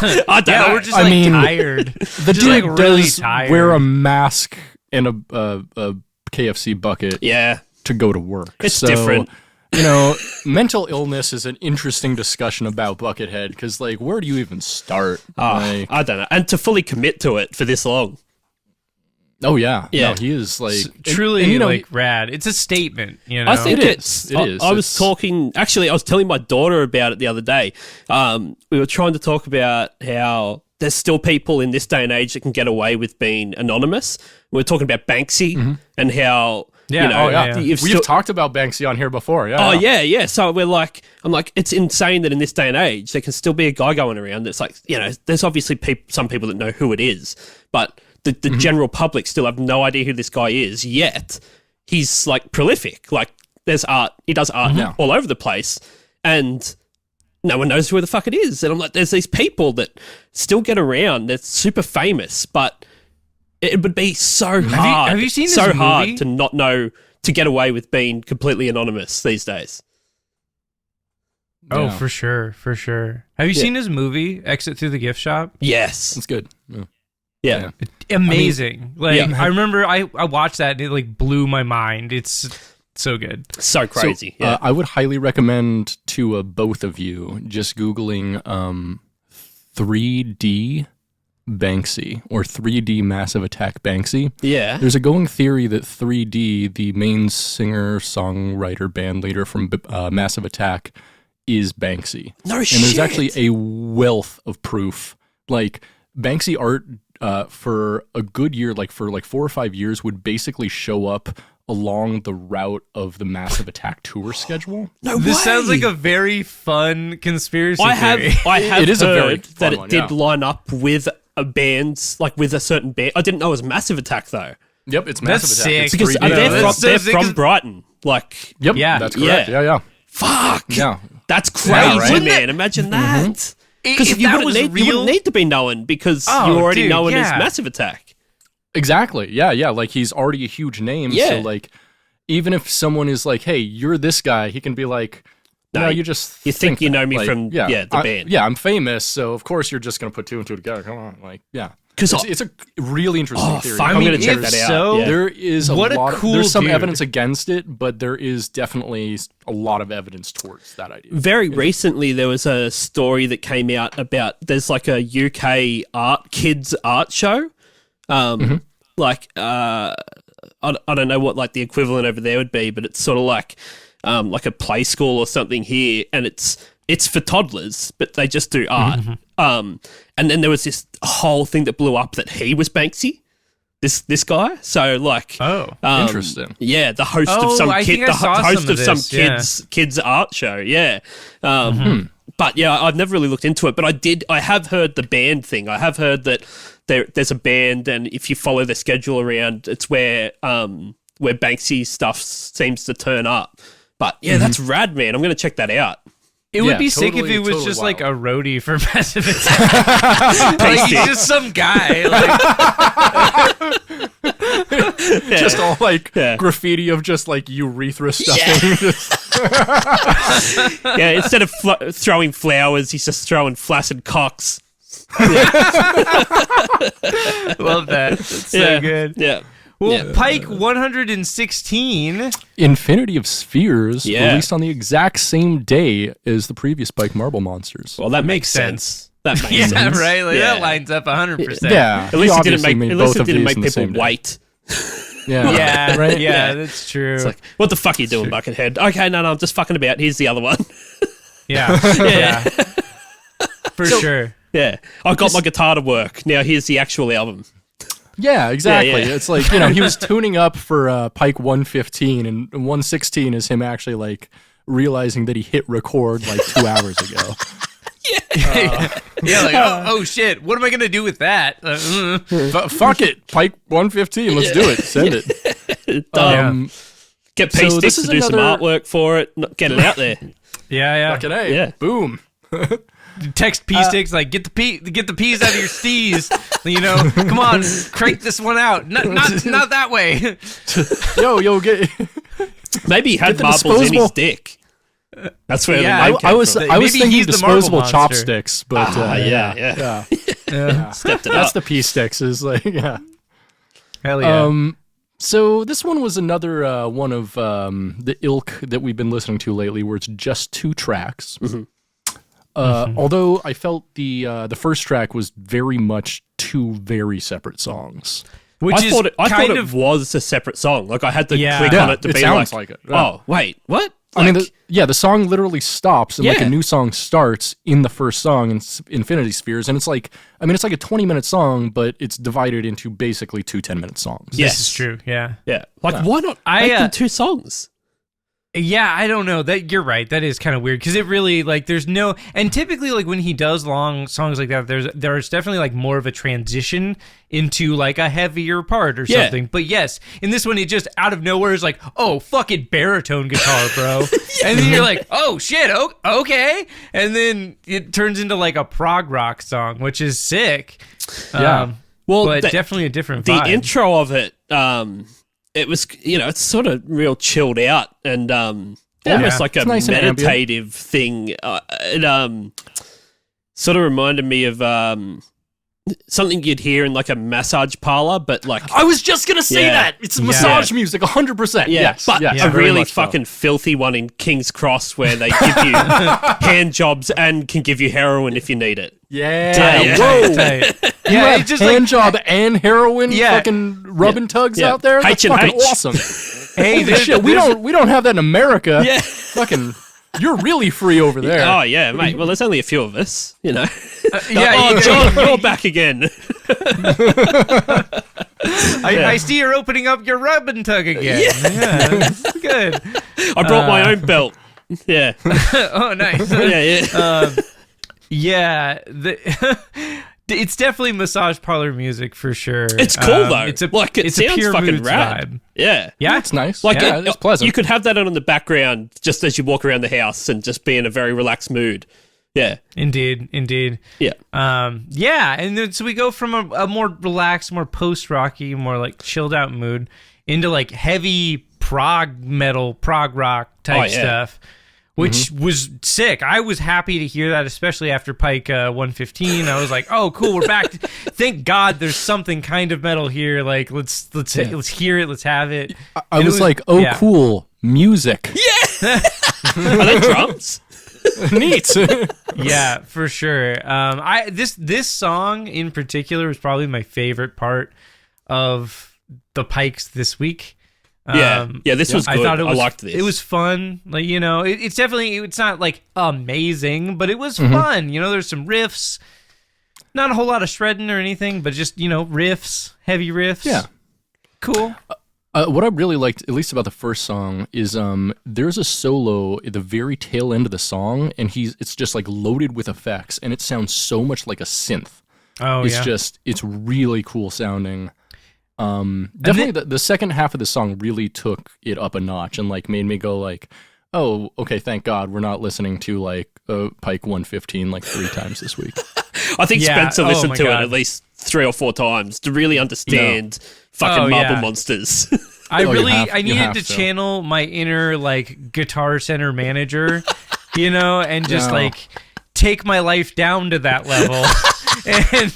C: I don't know.
A: We're just tired.
B: The
A: Just,
B: dude
A: really
B: does
A: tired.
B: wear a mask and a KFC bucket
C: Yeah.
B: to go to work.
C: It's different.
B: You know, mental illness is an interesting discussion about Buckethead because, like, where do you even start?
C: I don't know. And to fully commit to it for this long.
B: Oh yeah,
C: Yeah.
B: No, he is like
A: Truly,
B: and, you know,
A: rad. It's a statement, you know.
C: I think
B: It
C: it's.
B: is. It is.
C: I was
B: It's-
C: talking. Actually, I was telling my daughter about it the other day. We were trying to talk about how there's still people in this day and age that can get away with being anonymous. We were talking about Banksy and how
A: Yeah,
C: you know,
A: oh, yeah.
C: you've
B: We've
C: still-
B: talked about Banksy on here before. Yeah.
C: Oh yeah. So we're like, I'm like, it's insane that in this day and age there can still be a guy going around that's like, you know, there's obviously some people that know who it is, but the general public still have no idea who this guy is. Yet he's like prolific. Like there's art, he does art all over the place, and no one knows who the fuck it is. And I'm like, there's these people that still get around. They're super famous, but it would be so hard.
A: have you seen
C: so
A: this
C: hard
A: movie?
C: to not know, to get away with being completely anonymous these days.
A: Oh,
B: Yeah.
A: for sure. Have you seen his movie, Exit Through the Gift Shop?
C: Yes.
B: That's good. Yeah.
C: Yeah.
A: Amazing.
C: yeah.
A: I remember I watched that and it like blew my mind. It's so good.
C: So crazy.
B: So, I would highly recommend to both of you just Googling 3D Banksy or 3D Massive Attack Banksy.
C: yeah.
B: There's a going theory that 3D, the main singer, songwriter, band leader from Massive Attack, is Banksy.
C: No
B: And there's actually a wealth of proof. Like Banksy art for a good year, like for like 4 or 5 years, would basically show up along the route of the Massive Attack tour schedule.
C: No
A: This
C: way.
A: sounds like a very fun conspiracy
C: I have
A: theory.
C: heard
B: It is a very
C: that
B: fun
C: it
B: one,
C: did
B: yeah.
C: line up with a band, like with a certain band. I didn't know it was Massive Attack though,
B: Yep, it's
A: That's
B: Massive Attack. It's
A: sick.
C: because
B: 3D.
C: they're,
A: That's
C: they're
A: so sick,
C: from
A: 'cause-
C: Brighton. Like,
B: Yep,
A: Yeah.
B: that's correct.
C: Yeah.
B: Yeah.
C: fuck,
B: Yeah.
C: that's crazy,
B: right?
A: Wouldn't
C: man. Imagine that. Because
A: If
C: you
A: that
C: wouldn't
A: was
C: need you
A: real-
C: wouldn't need to be known because
A: Oh,
C: you're already
A: dude,
C: known as
A: yeah.
C: Massive Attack.
B: Exactly. Yeah. Like he's already a huge name.
C: Yeah.
B: So like, even if someone is like, "Hey, you're this guy," he can be like, "No, you just
C: you think you know me
B: like,
C: from, the band.
B: Yeah, I'm famous, so of course you're just gonna put two and two together. Come on, like, yeah."
C: 'Cause
B: it's a really interesting
C: Oh,
B: theory.
C: fuck,
A: I
C: I'm
A: mean,
C: gonna check
A: if
C: that out.
A: so,
C: Yeah.
B: There is a
A: What a
B: lot.
A: cool
B: There's some
A: dude.
B: evidence against it, but there is definitely a lot of evidence towards that idea.
C: Very recently, there was a story that came out about there's like a UK kids art show. Like, I don't know what like the equivalent over there would be, but it's sort of like a play school or something here, and it's for toddlers, but they just do art. And then there was this whole thing that blew up that he was Banksy, this guy. So like,
B: Interesting.
C: yeah, the host
A: Oh,
C: of some
A: I
C: kid,
A: think I
C: the
A: saw
C: host
A: some
C: of
A: of
C: some
A: this,
C: kids art show. Yeah. But yeah, I've never really looked into it, but I have heard the band thing. I have heard that there's a band, and if you follow the schedule around, it's where Banksy stuff seems to turn up. But yeah, that's rad, man. I'm going to check that out.
A: It would
B: Yeah,
A: be sick if
B: totally-
A: it was
B: totally
A: just like a
B: wild.
A: roadie for Massive Attack. Like, he's just some guy. Like,
B: Just all like
C: Yeah.
B: graffiti of just like urethra stuffing.
C: Yeah, instead of throwing flowers, he's just throwing flaccid cocks.
A: love that. That's so
C: Yeah.
A: good.
C: Yeah.
A: Well,
C: Yeah.
A: Pike 116.
B: Infinity of Spheres
C: Yeah.
B: released on the exact same day as the previous Pike Marble Monsters.
C: Well, that
A: Makes
C: makes sense. That makes
A: Yeah,
C: sense.
A: right. Like,
C: Yeah.
A: That lines up 100%.
B: yeah,
C: At least
B: he
C: it didn't
B: obviously
C: make.
B: made
C: At least
B: both
C: it
B: of
C: didn't
B: these
C: make
B: in the
C: people
B: same day.
C: wait.
B: Yeah,
A: Yeah,
B: right.
A: yeah, that's true.
C: It's like, what the fuck are you doing, Buckethead? Okay, no, I'm just fucking about. Here's the other one.
A: yeah, yeah, for sure.
C: Yeah, I got my guitar to work. Now here's the actual album.
B: Yeah, exactly.
C: Yeah.
B: It's like, he was tuning up for Pike 115, and 116 is him actually like realizing that he hit record like 2 hours ago.
A: Yeah, like, oh shit, what am I gonna do with that?
B: Fuck it, Pike 115, let's do it. Send it.
C: Get
B: So
C: P-Sticks
B: this
C: to
B: is
C: do some
B: another-
C: artwork for it. Get it out there.
A: Yeah, yeah.
B: Fucking A.
C: Yeah.
B: Boom.
A: text pea sticks like get the peas out of your stees. You know, come on, crank this one out. Not that way.
B: Yo, get.
C: Maybe he had marbles in his dick. That's where the name came
B: I was
C: from.
B: thinking disposable
A: monster.
B: chopsticks, but
C: yeah. Stepped it
B: that's
C: up.
B: the pea sticks. Is like
A: Hell yeah.
B: So this one was another one of the ilk that we've been listening to lately, where it's just 2 tracks. Although I felt the first track was very much 2 very separate songs.
C: I thought it was a separate song. Like I had to click on it to be
B: sounds like it. Yeah.
C: Oh wait, what?
B: I mean, the song literally stops and like a new song starts in the first song in Infinity Spheres, and it's like a 20-minute song, but it's divided into basically 2 10-minute songs.
C: Yes.
A: This is true. Yeah.
C: Like why not make them 2 songs?
A: Yeah, I don't know. That you're right. That is kind of weird because it really like there's no, and typically like when he does long songs like that, there's definitely like more of a transition into like a heavier part or something. But yes, in this one it just out of nowhere is like, oh, fucking baritone guitar, bro. And then you're like, oh shit, okay. And then it turns into like a prog rock song, which is sick.
B: Yeah.
A: But definitely a different vibe.
C: The intro of it, it was, it's sort of real chilled out and almost like a
B: nice
C: meditative thing. It sort of reminded me of something you'd hear in like a massage parlor, but like...
B: I was just going to say that! It's massage music, 100%.
C: Yeah, but a really fucking filthy one in King's Cross where they give you hand jobs and can give you heroin if you need it.
B: Yeah. Whoa. You have
A: just
B: hand job and heroin fucking rubbing tugs out there? That's fucking awesome.
A: Hey,
B: shit, we don't have that in America. Yeah. Fucking, you're really free over there.
C: Oh, yeah, mate. Well, there's only a few of us,
A: John,
C: you're back again.
A: I see you're opening up your rub and tug again. Yeah, that's good.
C: I brought my own belt. Yeah.
A: Oh, nice. It's definitely massage parlor music for sure.
C: It's cool though.
A: It's
C: it sounds
A: pure
C: fucking
A: moods
C: rad.
A: vibe.
C: Yeah,
B: it's nice.
C: Like
B: it's pleasant.
C: You could have that on the background just as you walk around the house and just be in a very relaxed mood. Yeah,
A: indeed.
C: Yeah,
A: and then so we go from a more relaxed, more post-rocky, more like chilled out mood into like heavy prog rock type stuff. Which was sick. I was happy to hear that, especially after Pike 115. I was like, "Oh, cool, we're back! Thank God, there's something kind of metal here. Like, let's hear it, let's have it."
B: I was like, "Oh, cool, music."
C: Yeah. Are they drums?
B: Neat.
A: Yeah, for sure. This song in particular was probably my favorite part of the Pikes this week.
C: This was good. I liked this.
A: It was fun. Like, it's not like amazing, but it was fun. There's some riffs, not a whole lot of shredding or anything, but just, riffs, heavy riffs.
B: Yeah.
A: Cool.
B: What I really liked, at least about the first song, is there's a solo at the very tail end of the song, and it's just like loaded with effects, and it sounds so much like a synth.
A: Oh,
B: It's really cool sounding. Definitely the second half of the song really took it up a notch and like made me go like, oh, okay, thank God we're not listening to like Pike 115 like 3 times this week.
C: I think Spenser listened to it at least 3 or 4 times to really understand fucking Marble Monsters.
A: I needed to channel my inner like Guitar Center manager, and just like take my life down to that level. And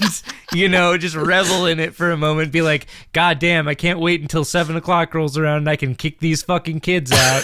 A: just revel in it for a moment. Be like, God damn, I can't wait until 7 o'clock rolls around and I can kick these fucking kids out.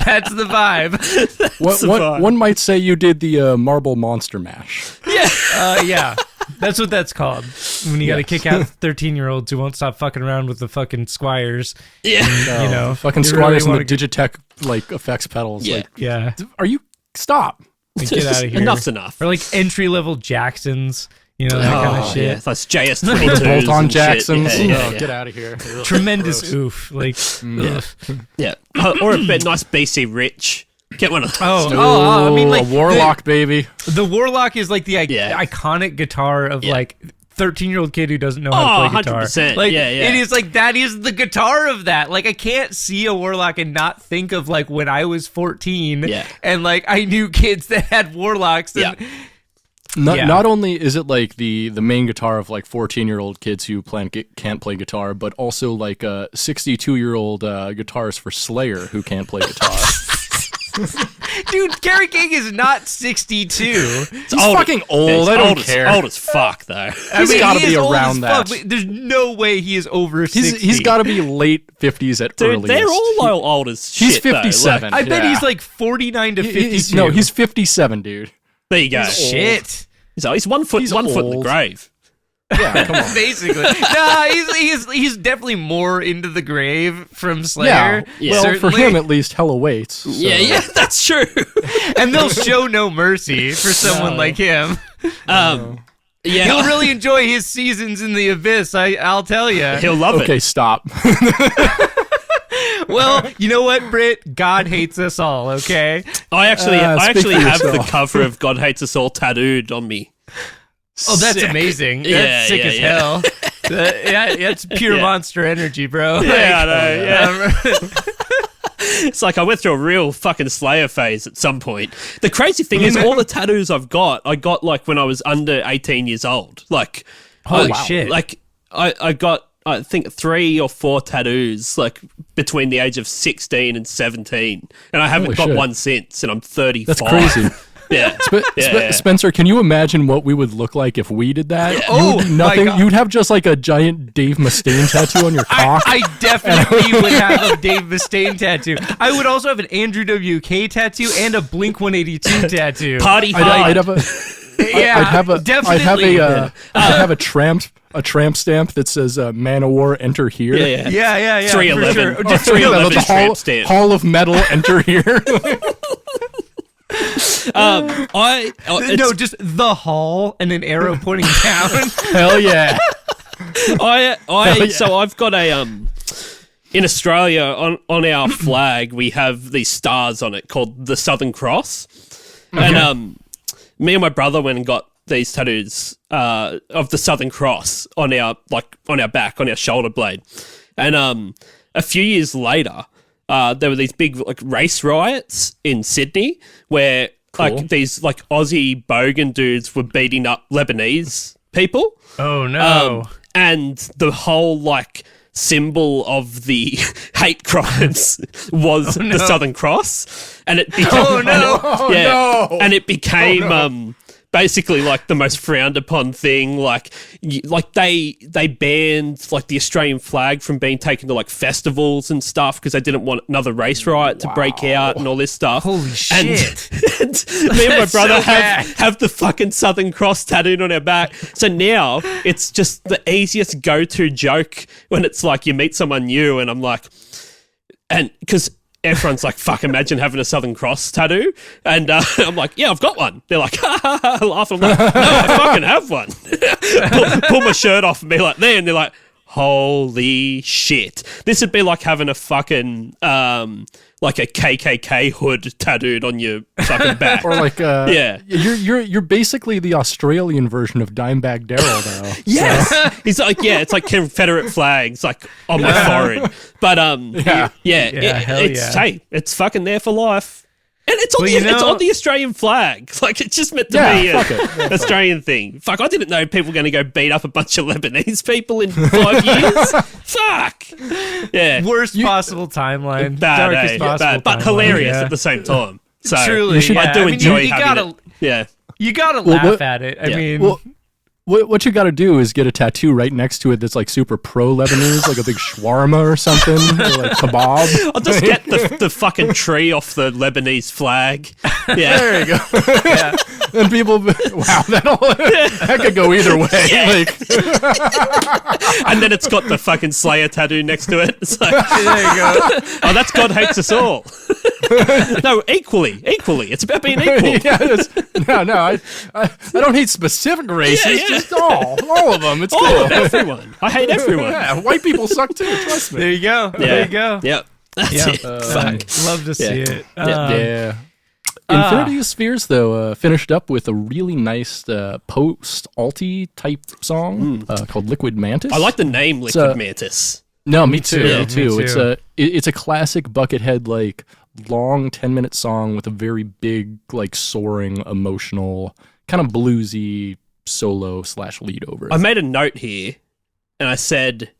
A: That's the vibe.
B: One might say you did the Marble Monster Mash.
A: Yeah, that's what that's called. When you got to kick out 13-year-olds who won't stop fucking around with the fucking Squires.
C: Yeah,
A: and,
B: fucking Squires and the Digitech like effects pedals.
C: Yeah,
B: like,
A: yeah.
B: Are you stop?
A: Get out of here.
C: Enough's enough.
A: Or like entry-level Jacksons, that kind of shit.
C: Yeah, that's JS22s.
B: Bolt-on Jacksons.
C: Get
B: out of here.
A: Tremendous oof. Like,
C: yeah. Or a bit nice BC Rich. Get one of those.
A: I mean, like
B: a Warlock, baby.
A: The Warlock is like the iconic guitar of like 13-year-old kid who doesn't know how to play guitar.
C: 100%.
A: Like,
C: Yeah.
A: it is like, that is the guitar of that. Like, I can't see a warlock and not think of like when I was 14 and like I knew kids that had warlocks. And,
B: Not only is it like the main guitar of like 14-year-old kids who can't play guitar, but also like 62-year-old guitarist for Slayer who can't play guitar.
A: Dude, Kerry King is not 62.
B: He's fucking old. I don't care.
C: Old as fuck, though.
B: He's got to be around that.
A: Fuck, there's no way he is over 60.
B: He's got to be late 50s at
C: Dude,
B: earliest.
C: they're all old as shit.
B: He's 57.
A: I bet he's like 49 to 52.
B: He's 57, dude.
C: There you go.
A: Shit.
C: He's 1 foot.
B: He's
C: one foot in the
B: old.
C: grave.
B: Yeah, come on.
A: Basically. Nah, he's definitely more into the grave from Slayer.
C: Yeah.
B: Well,
A: Certainly.
B: for him at least, hell awaits. So.
C: Yeah, that's true.
A: And they'll show no mercy for someone like him.
C: Yeah,
A: He'll really enjoy his seasons in the abyss, I'll tell you.
C: he'll love it.
B: Okay, stop.
A: Well, you know what, Britt? God hates us all, okay?
C: I actually
B: speak for
C: have the
B: yourself.
C: cover of God Hates Us All tattooed on me.
A: Oh, that's
B: Sick.
A: amazing.
C: Yeah,
A: That's sick
C: yeah,
A: as
C: yeah.
A: hell. It's pure
C: Yeah.
A: monster energy, bro.
C: Yeah, I know. Yeah. It's like I went through a real fucking Slayer phase at some point. The crazy thing is, all the tattoos I got like when I was under 18 years old. Like,
A: Holy shit.
C: Like, I got, I think, 3 or 4 tattoos, like, between the age of 16 and 17. And I haven't
B: Holy
C: got
B: shit.
C: one since, and I'm 35.
B: That's crazy.
C: Yeah. Yeah.
B: Spencer, can you imagine what we would look like if we did that?
A: Oh, my God.
B: You'd have just like a giant Dave Mustaine tattoo on your cock.
A: I definitely would have a Dave Mustaine tattoo. I would also have an Andrew WK tattoo and a Blink 182 tattoo.
C: Party hard.
B: I'd have a.
A: Yeah, definitely.
B: I'd have a tramp stamp that says "Man of War, enter here."
C: Yeah.
A: Yeah.
C: 311.
A: For sure.
C: Or 311
B: The
C: tramp stamp.
B: Hall of Metal, enter here.
A: No, just the hall and an arrow pointing down.
B: Hell yeah!
C: So I've got a in Australia on our flag we have these stars on it called the Southern Cross, and me and my brother went and got these tattoos of the Southern Cross on our back, on our shoulder blade, and a few years later there were these big like race riots in Sydney where like these like Aussie bogan dudes were beating up Lebanese people.
A: Oh no.
C: And the whole like symbol of the hate crimes was the Southern Cross, and it became and it became basically like the most frowned upon thing. Like they banned like the Australian flag from being taken to like festivals and stuff because they didn't want another race riot to break out and all this stuff.
A: Holy shit.
C: And me and my
A: That's
C: brother
A: so bad.
C: have the fucking Southern Cross tattooed on our back. So now it's just the easiest go-to joke when it's like you meet someone new and I'm like, and because everyone's like, fuck, imagine having a Southern Cross tattoo. And I'm like, yeah, I've got one. They're like, ha ha ha, laugh. I'm like, no, I fucking have one. pull my shirt off and be like, there. And they're like, holy shit. This would be like having a fucking, like a KKK hood tattooed on your fucking back.
B: Or like, you're basically the Australian version of Dimebag Darrell now.
C: Yes. He's like, yeah, it's like Confederate flags like on my forehead. But
A: hell
C: it's
A: yeah.
C: hey, it's fucking there for life. And it's on, it's on the Australian flag. Like, it's just meant to be an Australian thing. Fuck, I didn't know people were going to go beat up a bunch of Lebanese people in 5 years. Fuck. Yeah.
A: Worst possible timeline.
C: Bad,
A: Darkest possible
C: bad, but
A: timeline.
C: hilarious
A: Yeah.
C: at the same time. So,
A: Truly,
C: I do enjoy
A: you
C: having
A: gotta,
C: it. Yeah.
A: You gotta
B: Well,
A: laugh at it. I mean...
B: Well, what you got to do is get a tattoo right next to it that's like super pro Lebanese, like a big shawarma or something, or like kebab.
C: I'll just get the fucking tree off the Lebanese flag. Yeah.
B: There you go. Yeah. And people, wow, that could go either way.
C: Yeah.
B: Like,
C: And then it's got the fucking Slayer tattoo next to it. It's like,
A: there you go.
C: oh, that's God Hates Us All. No, equally. It's about being equal.
B: I don't hate specific races, just all of them. It's
C: All
B: cool.
C: of everyone. I hate everyone.
B: Yeah, white people suck too. Trust me.
A: There you go. There you go.
C: Yep. That's
A: Yeah.
C: it. Fuck.
A: Love to see it.
B: Yeah. Infinity Spheres, though, finished up with a really nice post-alty type song called Liquid Mantis.
C: I like the name Liquid Mantis.
B: No, me too.
A: Yeah,
B: Me too.
A: me too.
B: It's a classic Buckethead like long 10-minute song with a very big like soaring emotional kind of bluesy solo / lead over it.
C: I made a note here, and I said,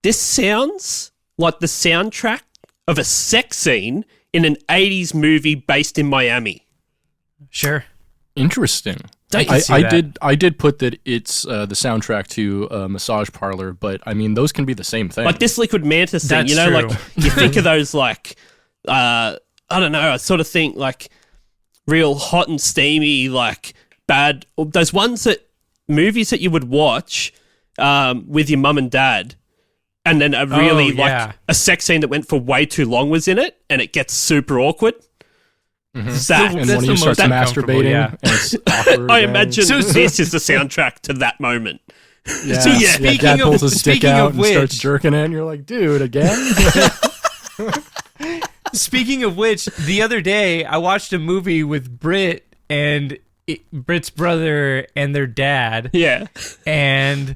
C: "This sounds like the soundtrack of a sex scene in an 80s movie based in Miami."
A: Sure.
B: Interesting. I did put that it's the soundtrack to a massage parlor, but I mean those can be the same thing.
C: Like this Liquid Mantis thing,
A: That's
C: you know,
A: true.
C: like you think of those like I don't know, I sort of think like real hot and steamy, like bad those ones that movies that you would watch with your mum and dad, and then a really like a sex scene that went for way too long was in it, and it gets super awkward. That,
B: and when you start masturbating, and it's awkward,
C: I
B: man.
C: imagine this is the soundtrack to that moment.
B: Yeah.
A: So,
B: Yeah,
A: speaking
B: Dad
A: of-
B: pulls his dick
A: speaking
B: out
A: of
B: and starts
A: which-
B: jerking it, and you're like, dude, again?
A: Speaking of which, the other day I watched a movie with Britt and Britt's brother and their dad.
C: Yeah.
A: And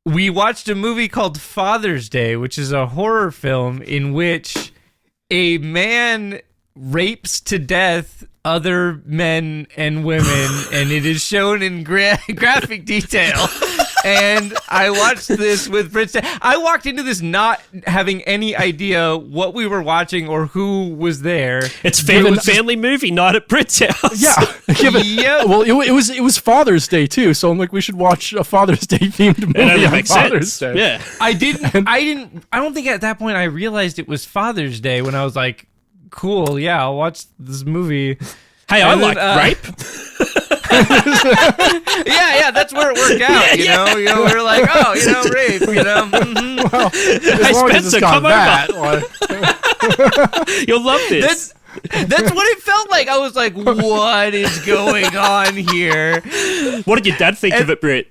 A: we watched a movie called Father's Day, which is a horror film in which a man rapes to death other men and women, and it is shown in graphic detail. And I watched this with Britt. I walked into this not having any idea what we were watching or who was there.
C: It's family movie night at Britt's house.
B: Yeah.
A: Yep.
B: Well, it was Father's Day too, so I'm like, we should watch a Father's Day themed movie
C: That
B: on
C: makes
B: Father's
C: sense.
B: Day.
C: Yeah.
A: I don't think at that point I realized it was Father's Day when I was like, cool, yeah, I'll watch this movie.
C: Hey, I
A: And then,
C: like rape.
A: Yeah, that's where it worked out, you know? You know, we were like, oh, you know, rape, you know? Mhm.
B: Well, as
C: Hey,
B: long as it's
C: Spenser,
B: got
C: come
B: that, like,
C: You'll love this.
A: That's what it felt like. I was like, what is going on here?
C: What did your dad think of it, Britt?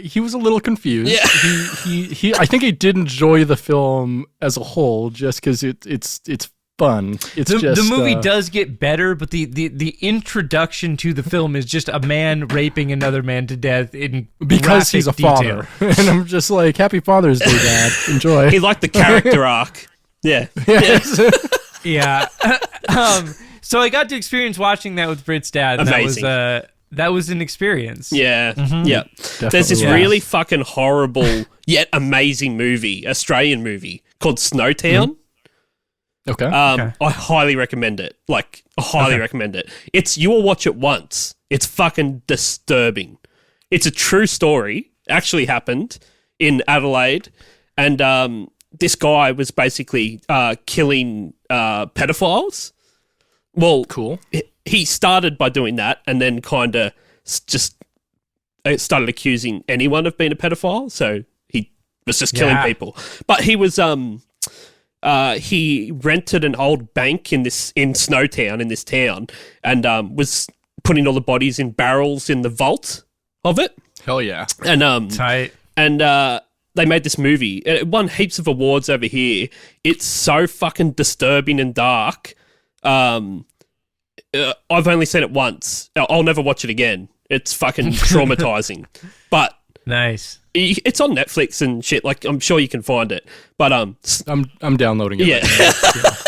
B: he was a little confused.
C: Yeah.
B: He I think he did enjoy the film as a whole, just because it's fun. It's
A: The
B: just
A: movie does get better, but the introduction to the film is just a man raping another man to death in
B: because he's a
A: graphic detail.
B: father, and I'm just like, Happy Father's Day, Dad. Enjoy.
C: He liked the character arc. Yeah.
B: Yes.
A: Yeah. So I got to experience watching that with Britt's dad. And
C: Amazing.
A: That was an experience.
C: Yeah. Yeah. There's this
B: was.
C: really fucking horrible yet amazing movie, Australian movie called Snowtown.
B: Okay.
A: Okay.
C: I highly recommend it. Like, I highly recommend it. You will watch it once. It's fucking disturbing. It's a true story. Actually happened in Adelaide. And this guy was basically killing pedophiles. Well,
B: Cool.
C: he started by doing that and then kind of just started accusing anyone of being a pedophile. So he was just killing people. But he was... he rented an old bank in Snowtown, in this town, and was putting all the bodies in barrels in the vault of it.
B: Hell yeah.
C: And
A: Tight.
C: and they made this movie. It won heaps of awards over here. It's so fucking disturbing and dark. I've only seen it once. I'll never watch it again. It's fucking traumatizing. But
A: Nice.
C: it's on Netflix and shit. Like, I'm sure you can find it. But
B: I'm downloading it.
C: yeah,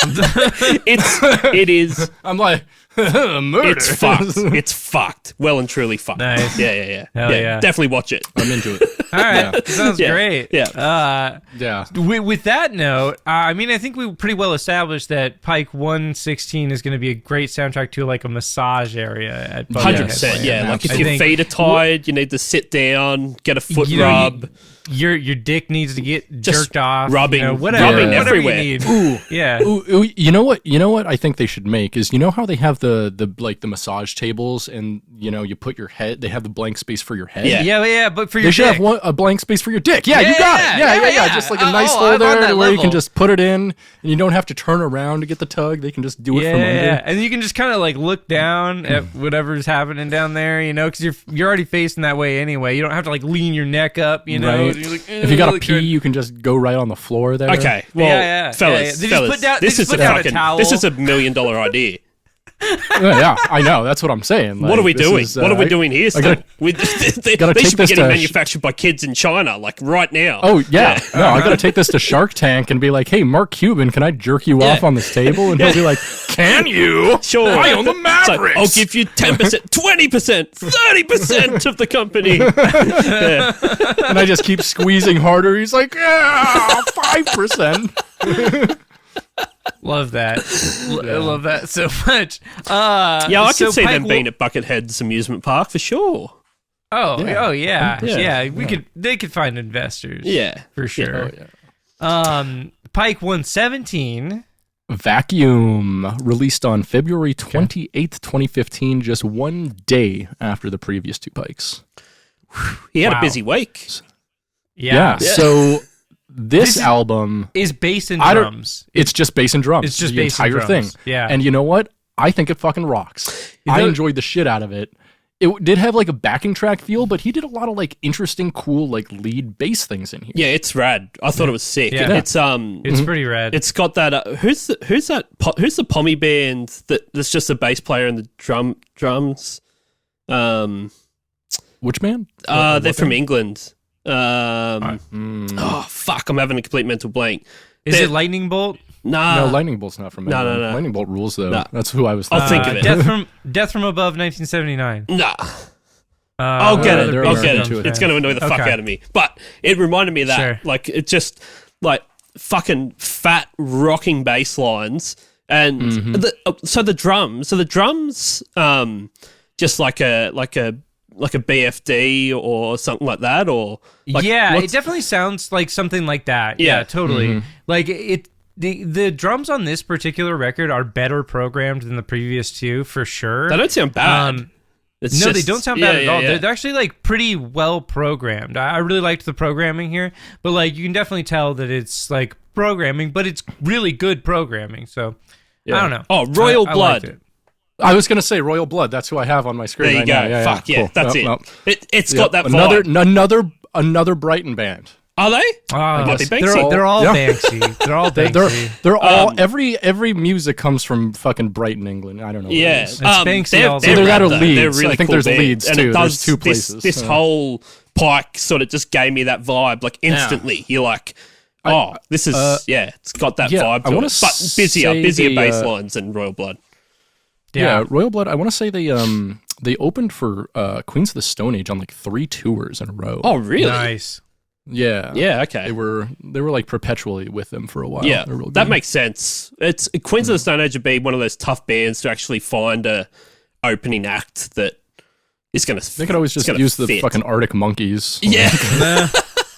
B: Right
C: it is.
B: I'm like, murder.
C: It's fucked. It's fucked. Well and truly fucked.
A: Nice.
C: Yeah.
A: Hell yeah.
C: Definitely watch it.
B: I'm into it.
A: All right.
B: Yeah.
A: Sounds
C: Yeah.
A: great.
C: Yeah.
B: Yeah.
A: With that note, I mean, I think we pretty well established that Pike 116 is going to be a great soundtrack to like a massage area at Buckethead.
C: 100%. Yeah. Like, if
A: I
C: your
A: think-
C: feet are tired, you need to sit down, get a foot
A: You know,
C: rub.
A: Your dick needs to get
C: Just
A: jerked off.
C: rubbing-
A: you know, whatever,
C: rubbing
A: whatever
C: everywhere.
A: You need.
B: Ooh.
A: Yeah.
B: Ooh, you know what I think they should make is, you know how they have the like the massage tables, and you know you put your head, they have the blank space for your head.
C: Yeah.
A: Yeah, but for
B: They
A: your
B: should
A: dick.
B: have a blank space for your dick. Yeah, you got it. Yeah. Just like a nice
A: Oh,
B: hole
A: I'm on
B: there
A: that
B: where you
A: level.
B: can just put it in, and you don't have to turn around to get the tug. They can just do it from under.
A: And you can just kind of like look down at whatever's happening down there, you know, because you're already facing that way anyway. You don't have to like lean your neck up, you know.
B: Right.
A: You're like,
B: If you got to
A: really
B: pee,
A: good.
B: you can just go right on the floor there.
C: Okay. Well,
A: Yeah.
C: fellas,
A: They just put down-
C: this
A: they
C: is
A: just
C: a
A: put down a
C: fucking,
A: towel.
C: this is $1 million idea.
B: Yeah, I know. That's what I'm saying.
C: What are we doing? What are we doing here? Still?
B: gotta
C: They
B: take
C: should be
B: this
C: getting
B: to
C: manufactured by kids in China, like right now.
B: Oh yeah, no, I gotta take this to Shark Tank and be like, "Hey, Mark Cuban, can I jerk you off on this table?" And he'll be like, "Can you?
C: Sure.
B: I own the
C: It's like,
B: Mavericks.
C: I'll give you 10%, 20%, 30% of the company."
B: And I just keep squeezing harder. He's like, "Yeah, 5%."
A: Love that. I love that so much.
C: Yeah, I
A: so
C: can see
A: Pike
C: them being at Buckethead's amusement park for sure.
A: Yeah. They could find investors.
C: Yeah.
A: For sure.
B: Yeah.
A: Pike 117.
B: Vacuum, released on February 28th, 2015, just one day after the previous two Pikes.
C: He had
A: Wow.
C: a busy week.
B: Yeah. So this album
A: is bass and
B: I don't-
A: drums.
B: it's just bass and drums.
A: It's just
B: the
A: bass and
B: entire
A: drums.
B: thing.
A: Yeah.
B: And you know what? I think it fucking rocks.
A: You
B: I
A: know-
B: enjoyed the shit out of it. It did have like a backing track feel, but he did a lot of like interesting, cool like lead bass things in here.
C: Yeah, it's rad. I thought it was sick.
A: Yeah.
C: It's
A: It's pretty rad.
C: It's got that. Who's the Pommy band that's just a bass player and the drums?
B: Which man?
C: They're from England. Oh fuck! I'm having a complete mental blank.
A: Is it Lightning Bolt?
C: Nah,
B: No, Lightning Bolt's not from
C: No,
B: England.
C: no, no.
B: Lightning Bolt rules though.
C: No.
B: That's who I was.
C: I'll think of it.
A: Death from Above, 1979.
C: nah. I'll get it.
B: they're
C: I'll get
B: American
C: it.
B: too,
C: It's going to annoy the fuck
A: Okay.
C: out of me. But it reminded me of that.
A: Sure.
C: Like, it just, like, fucking fat rocking bass lines. And the drums, just like a BFD or something like that, or like,
A: Yeah,
C: what's-
A: it definitely sounds like something like that.
C: Yeah.
A: Yeah, totally. Like the drums on this particular record are better programmed than the previous two for sure.
C: they don't sound bad. It's
A: No,
C: just-
A: they don't sound bad at all.
C: yeah.
A: They're actually like pretty well programmed. I really liked the programming here, but like you can definitely tell that it's like programming, but it's really good programming. So I don't know.
C: Oh, Royal
A: I
C: Blood.
A: liked it.
B: I was gonna say Royal Blood. That's who I have on my screen.
C: There you
B: right
C: go.
B: now. Yeah,
C: Fuck yeah,
B: cool.
C: that's
B: Yep,
C: it.
B: yep.
C: It's
B: Yep.
C: got that vibe.
B: Another Brighton band.
C: Are they?
A: Oh,
C: guess.
A: they're all
B: Yeah.
A: Banksy. They're all Banksy.
B: They're all every music comes from fucking Brighton, England. I don't know. What
C: Yeah,
B: it is.
A: Banksy all
B: Either that or
C: rad, though.
B: Leeds.
C: They're really
B: I think
C: cool
B: there's
C: bands.
B: Leeds,
C: and
B: too.
C: It
B: There's
C: does
B: two
C: this,
B: places.
C: This whole Pike sort of just gave me that vibe, like instantly. You're like, this is it's got that
B: yeah,
C: vibe
B: I
C: to
B: wanna
C: it, but busier
B: say
C: bass
B: they,
C: lines than Royal Blood.
B: Yeah, Royal Blood. I want to say they opened for Queens of the Stone Age on like 3 tours in a row.
C: Oh, really?
A: Nice.
B: yeah,
C: Yeah. Okay.
B: They were like perpetually with them for a while.
C: Yeah,
B: They're real
C: that
B: good.
C: makes sense. It's Queens of the Stone Age would be one of those tough bands to actually find a opening act that is going to.
B: They could always just use the fucking Arctic Monkeys.
C: Yeah.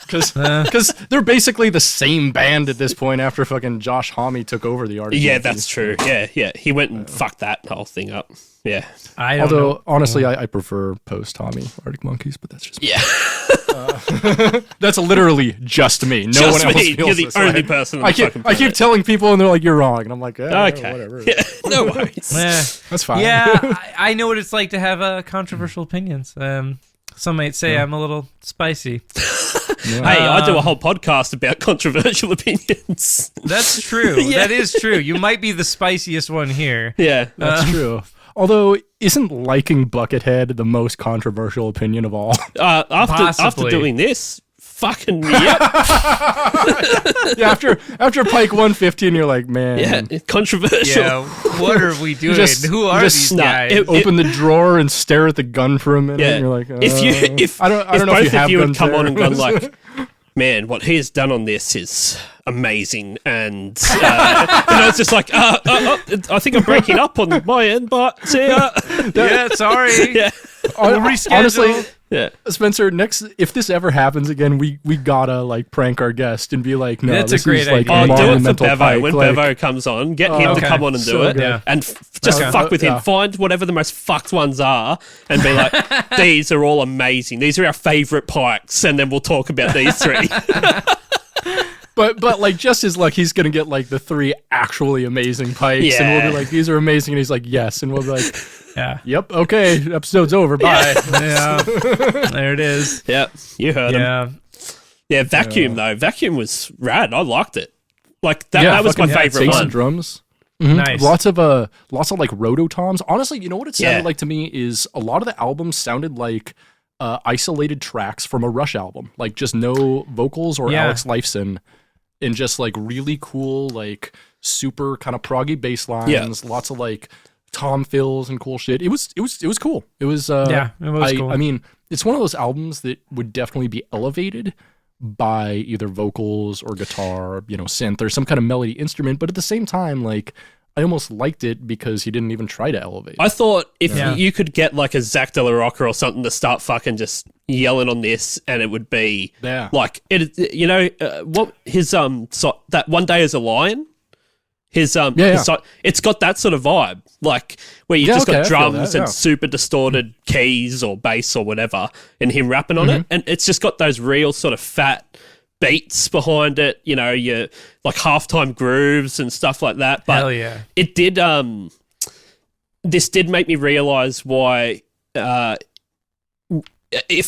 B: Because they're basically the same band at this point after fucking Josh Homme took over the Arctic
C: Yeah,
B: Monkeys.
C: that's true. Yeah. He went and fucked that whole thing up. Yeah.
A: I don't know.
B: Although, honestly, I prefer post-Homme Arctic Monkeys, but that's just me.
C: Yeah.
B: That's literally just me. No
C: Just
B: one else
C: me.
B: feels
C: You're the
B: this
C: only
B: way.
C: person on
B: I
C: the
B: keep,
C: fucking
B: I keep
C: planet.
B: telling people, and they're like, "You're wrong," and I'm like,
C: Okay.
B: whatever."
C: Yeah, no worries.
B: That's fine.
A: Yeah, I know what it's like to have controversial opinions. Some might say I'm a little spicy.
C: Hey, I do a whole podcast about controversial opinions.
A: That's true.
C: Yeah.
A: That is true. You might be the spiciest one here.
C: Yeah.
B: That's true. Although, isn't liking Buckethead the most controversial opinion of all?
C: After
A: Possibly.
C: doing this, fucking yep.
B: Yeah, after Pike 115, you're like, man.
C: Yeah, controversial.
A: Yeah, what are we doing?
B: just-
A: Who
B: you
A: are
B: just-
A: these
C: Nah,
A: guys?
B: Open the drawer and stare at the gun for a minute.
C: Yeah.
B: And you're like,
C: If
B: I don't know
C: both
B: if you have
C: of you had
B: guns
C: come
B: there.
C: on and gone like, man, what he has done on this is amazing, and it's just like, I think I'm breaking up on my end, but
A: yeah, sorry.
C: yeah,
A: We'll reschedule.
B: Honestly,
C: yeah.
B: Spencer, if this ever happens again, we gotta like prank our guest and be like, no,
A: That's a
B: this
A: great
B: is like
A: idea.
C: Oh, do it for
B: monumental
C: Bevo.
B: Pike.
C: When
B: like,
C: Bevo comes on, get him to
A: okay.
C: come on and do
B: So
C: it,
B: good.
C: and just
B: Okay.
C: fuck with him.
B: Yeah.
C: Find whatever the most fucked ones are, and be like, these are all amazing. These are our favourite pikes, and then we'll talk about these three.
B: But like just as luck, he's gonna get like the 3 actually amazing pikes, and we'll
C: Yeah.
B: be like, these are amazing, and he's like, yes, and we'll be like,
A: Yeah.
B: yep, okay, episode's over, bye.
A: Yeah. There it is.
C: Yeah, you heard him.
A: Yeah.
C: Yeah, Vacuum though. Vacuum was rad. I liked it. Like that was my
B: fucking
C: favourite
B: bass
C: one.
B: and drums.
A: Nice.
B: Lots of like rototoms. Honestly, you know what it sounded like to me is a lot of the albums sounded like isolated tracks from a Rush album, like just no vocals or Alex Lifeson, and just like really cool, like super kind of proggy bass lines. Lots of like tom fills and cool shit. It was cool. It was cool. I mean, it's one of those albums that would definitely be elevated by either vocals or guitar, synth or some kind of melody instrument. But at the same time, like, I almost liked it because he didn't even try to elevate.
C: I thought if you could get like a Zach De La Rocca or something to start fucking just yelling on this, and it would be like it. What his that One Day as a Lion. His it's got that sort of vibe, like where you just got drums and super distorted keys or bass or whatever, and him rapping on it, and it's just got those real sort of fat beats behind it, your like halftime grooves and stuff like that. But it did. This did make me realize why, if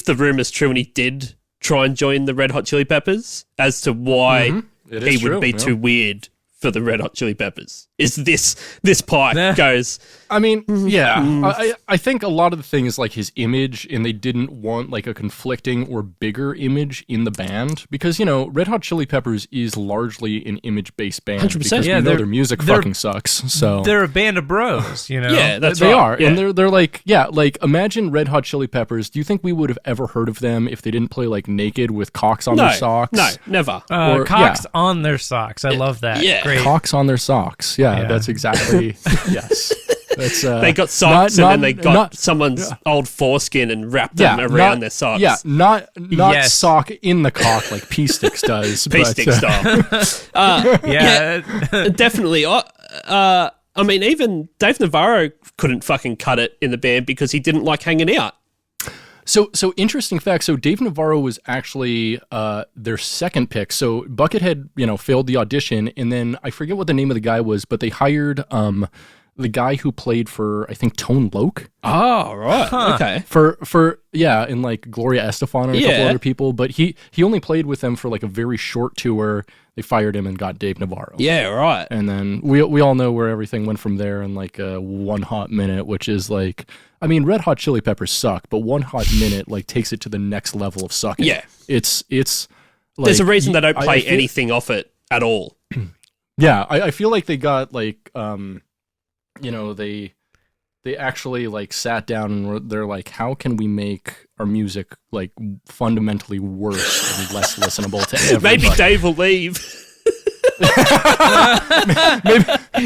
C: the rumor's true, and he did try and join the Red Hot Chili Peppers, as to why he would be too weird for the Red Hot Chili Peppers. Is this Pike goes...
B: I mean, I think a lot of the thing is like his image, and they didn't want like a conflicting or bigger image in the band, because, Red Hot Chili Peppers is largely an image-based band
C: 100%.
B: because we know their music fucking sucks. So
A: they're a band of bros,
C: Yeah, that's
B: they
C: right.
B: are. Yeah. And they're like, like imagine Red Hot Chili Peppers. Do you think we would have ever heard of them if they didn't play like Naked with cocks on their socks?
C: No, never.
A: Cocks on their socks. I love that.
C: Yeah.
A: Great.
B: Cocks on their socks. Yeah. That's exactly, yes. That's,
C: they got socks and then they got someone's old foreskin and wrapped them around their socks.
B: Yeah, not sock in the cock like P-Sticks does.
C: P-Stick style. Definitely. I mean, even Dave Navarro couldn't fucking cut it in the band because he didn't like hanging out.
B: So interesting fact. So Dave Navarro was actually their second pick. So Buckethead, failed the audition, and then I forget what the name of the guy was, but they hired the guy who played for, I think, Tone Loc.
C: Oh, right. Okay.
B: And like Gloria Estefan and a couple other people, but he only played with them for like a very short tour. They fired him and got Dave Navarro.
C: Yeah, right.
B: And then we all know where everything went from there in like One Hot Minute, which is like, I mean, Red Hot Chili Peppers suck, but One Hot Minute like takes it to the next level of sucking.
C: Yeah.
B: It's like,
C: there's a reason they don't play anything off it at all.
B: Yeah, I feel like they got like they actually like sat down and they're like, how can we make our music like fundamentally worse and less listenable to everybody?
C: Maybe Dave will leave.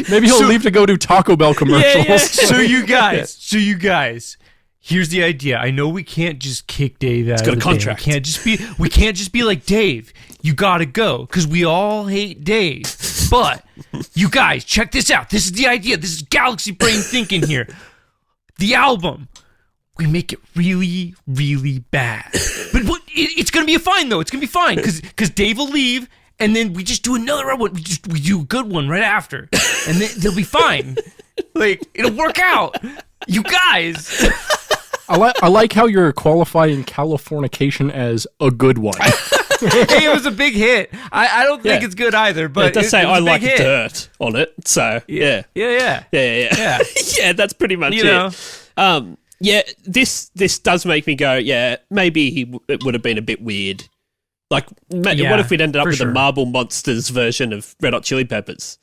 B: maybe he'll leave to go do Taco Bell commercials.
A: Yeah. So you guys, here's the idea. I know we can't just kick Dave out.
C: He's got a contract.
A: We can't just be like, Dave, you gotta go, because we all hate Dave. But you guys, check this out. This is the idea. This is galaxy brain thinking here. The album, we make it really, really bad. But it's gonna be fine though. It's gonna be fine because Dave will leave, and then we just do another one. We do a good one right after, and then they'll be fine. Like, it'll work out. You guys.
B: I like how you're qualifying Californication as a good one.
A: Hey, it was a big hit. I don't think it's good either, but
C: it does say
A: I
C: like dirt on it. So yeah. Yeah, that's pretty much it. This does make me go, maybe it would have been a bit weird. Like, what if we'd ended up with the Marble Monsters version of Red Hot Chili Peppers?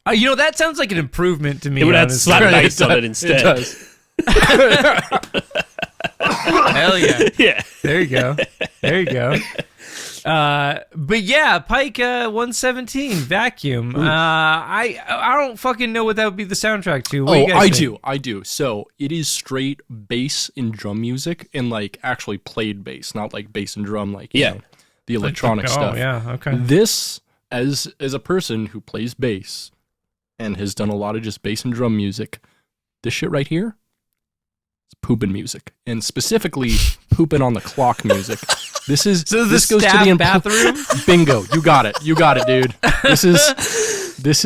A: That sounds like an improvement to me.
C: It would have slap bass on it instead.
B: It does.
A: Hell yeah.
C: Yeah.
A: There you go. But yeah, Pike 117 Vacuum. I don't fucking know what that would be the soundtrack to. What do you guys think?
B: I do. So it is straight bass and drum music, and like actually played bass, not like bass and drum, like you know, the electronic stuff.
A: Oh yeah, okay.
B: This, as a person who plays bass and has done a lot of just bass and drum music, this shit right here, it's pooping music, and specifically pooping on the clock music. This goes to the
A: bathroom.
B: Bingo, you got it, dude. This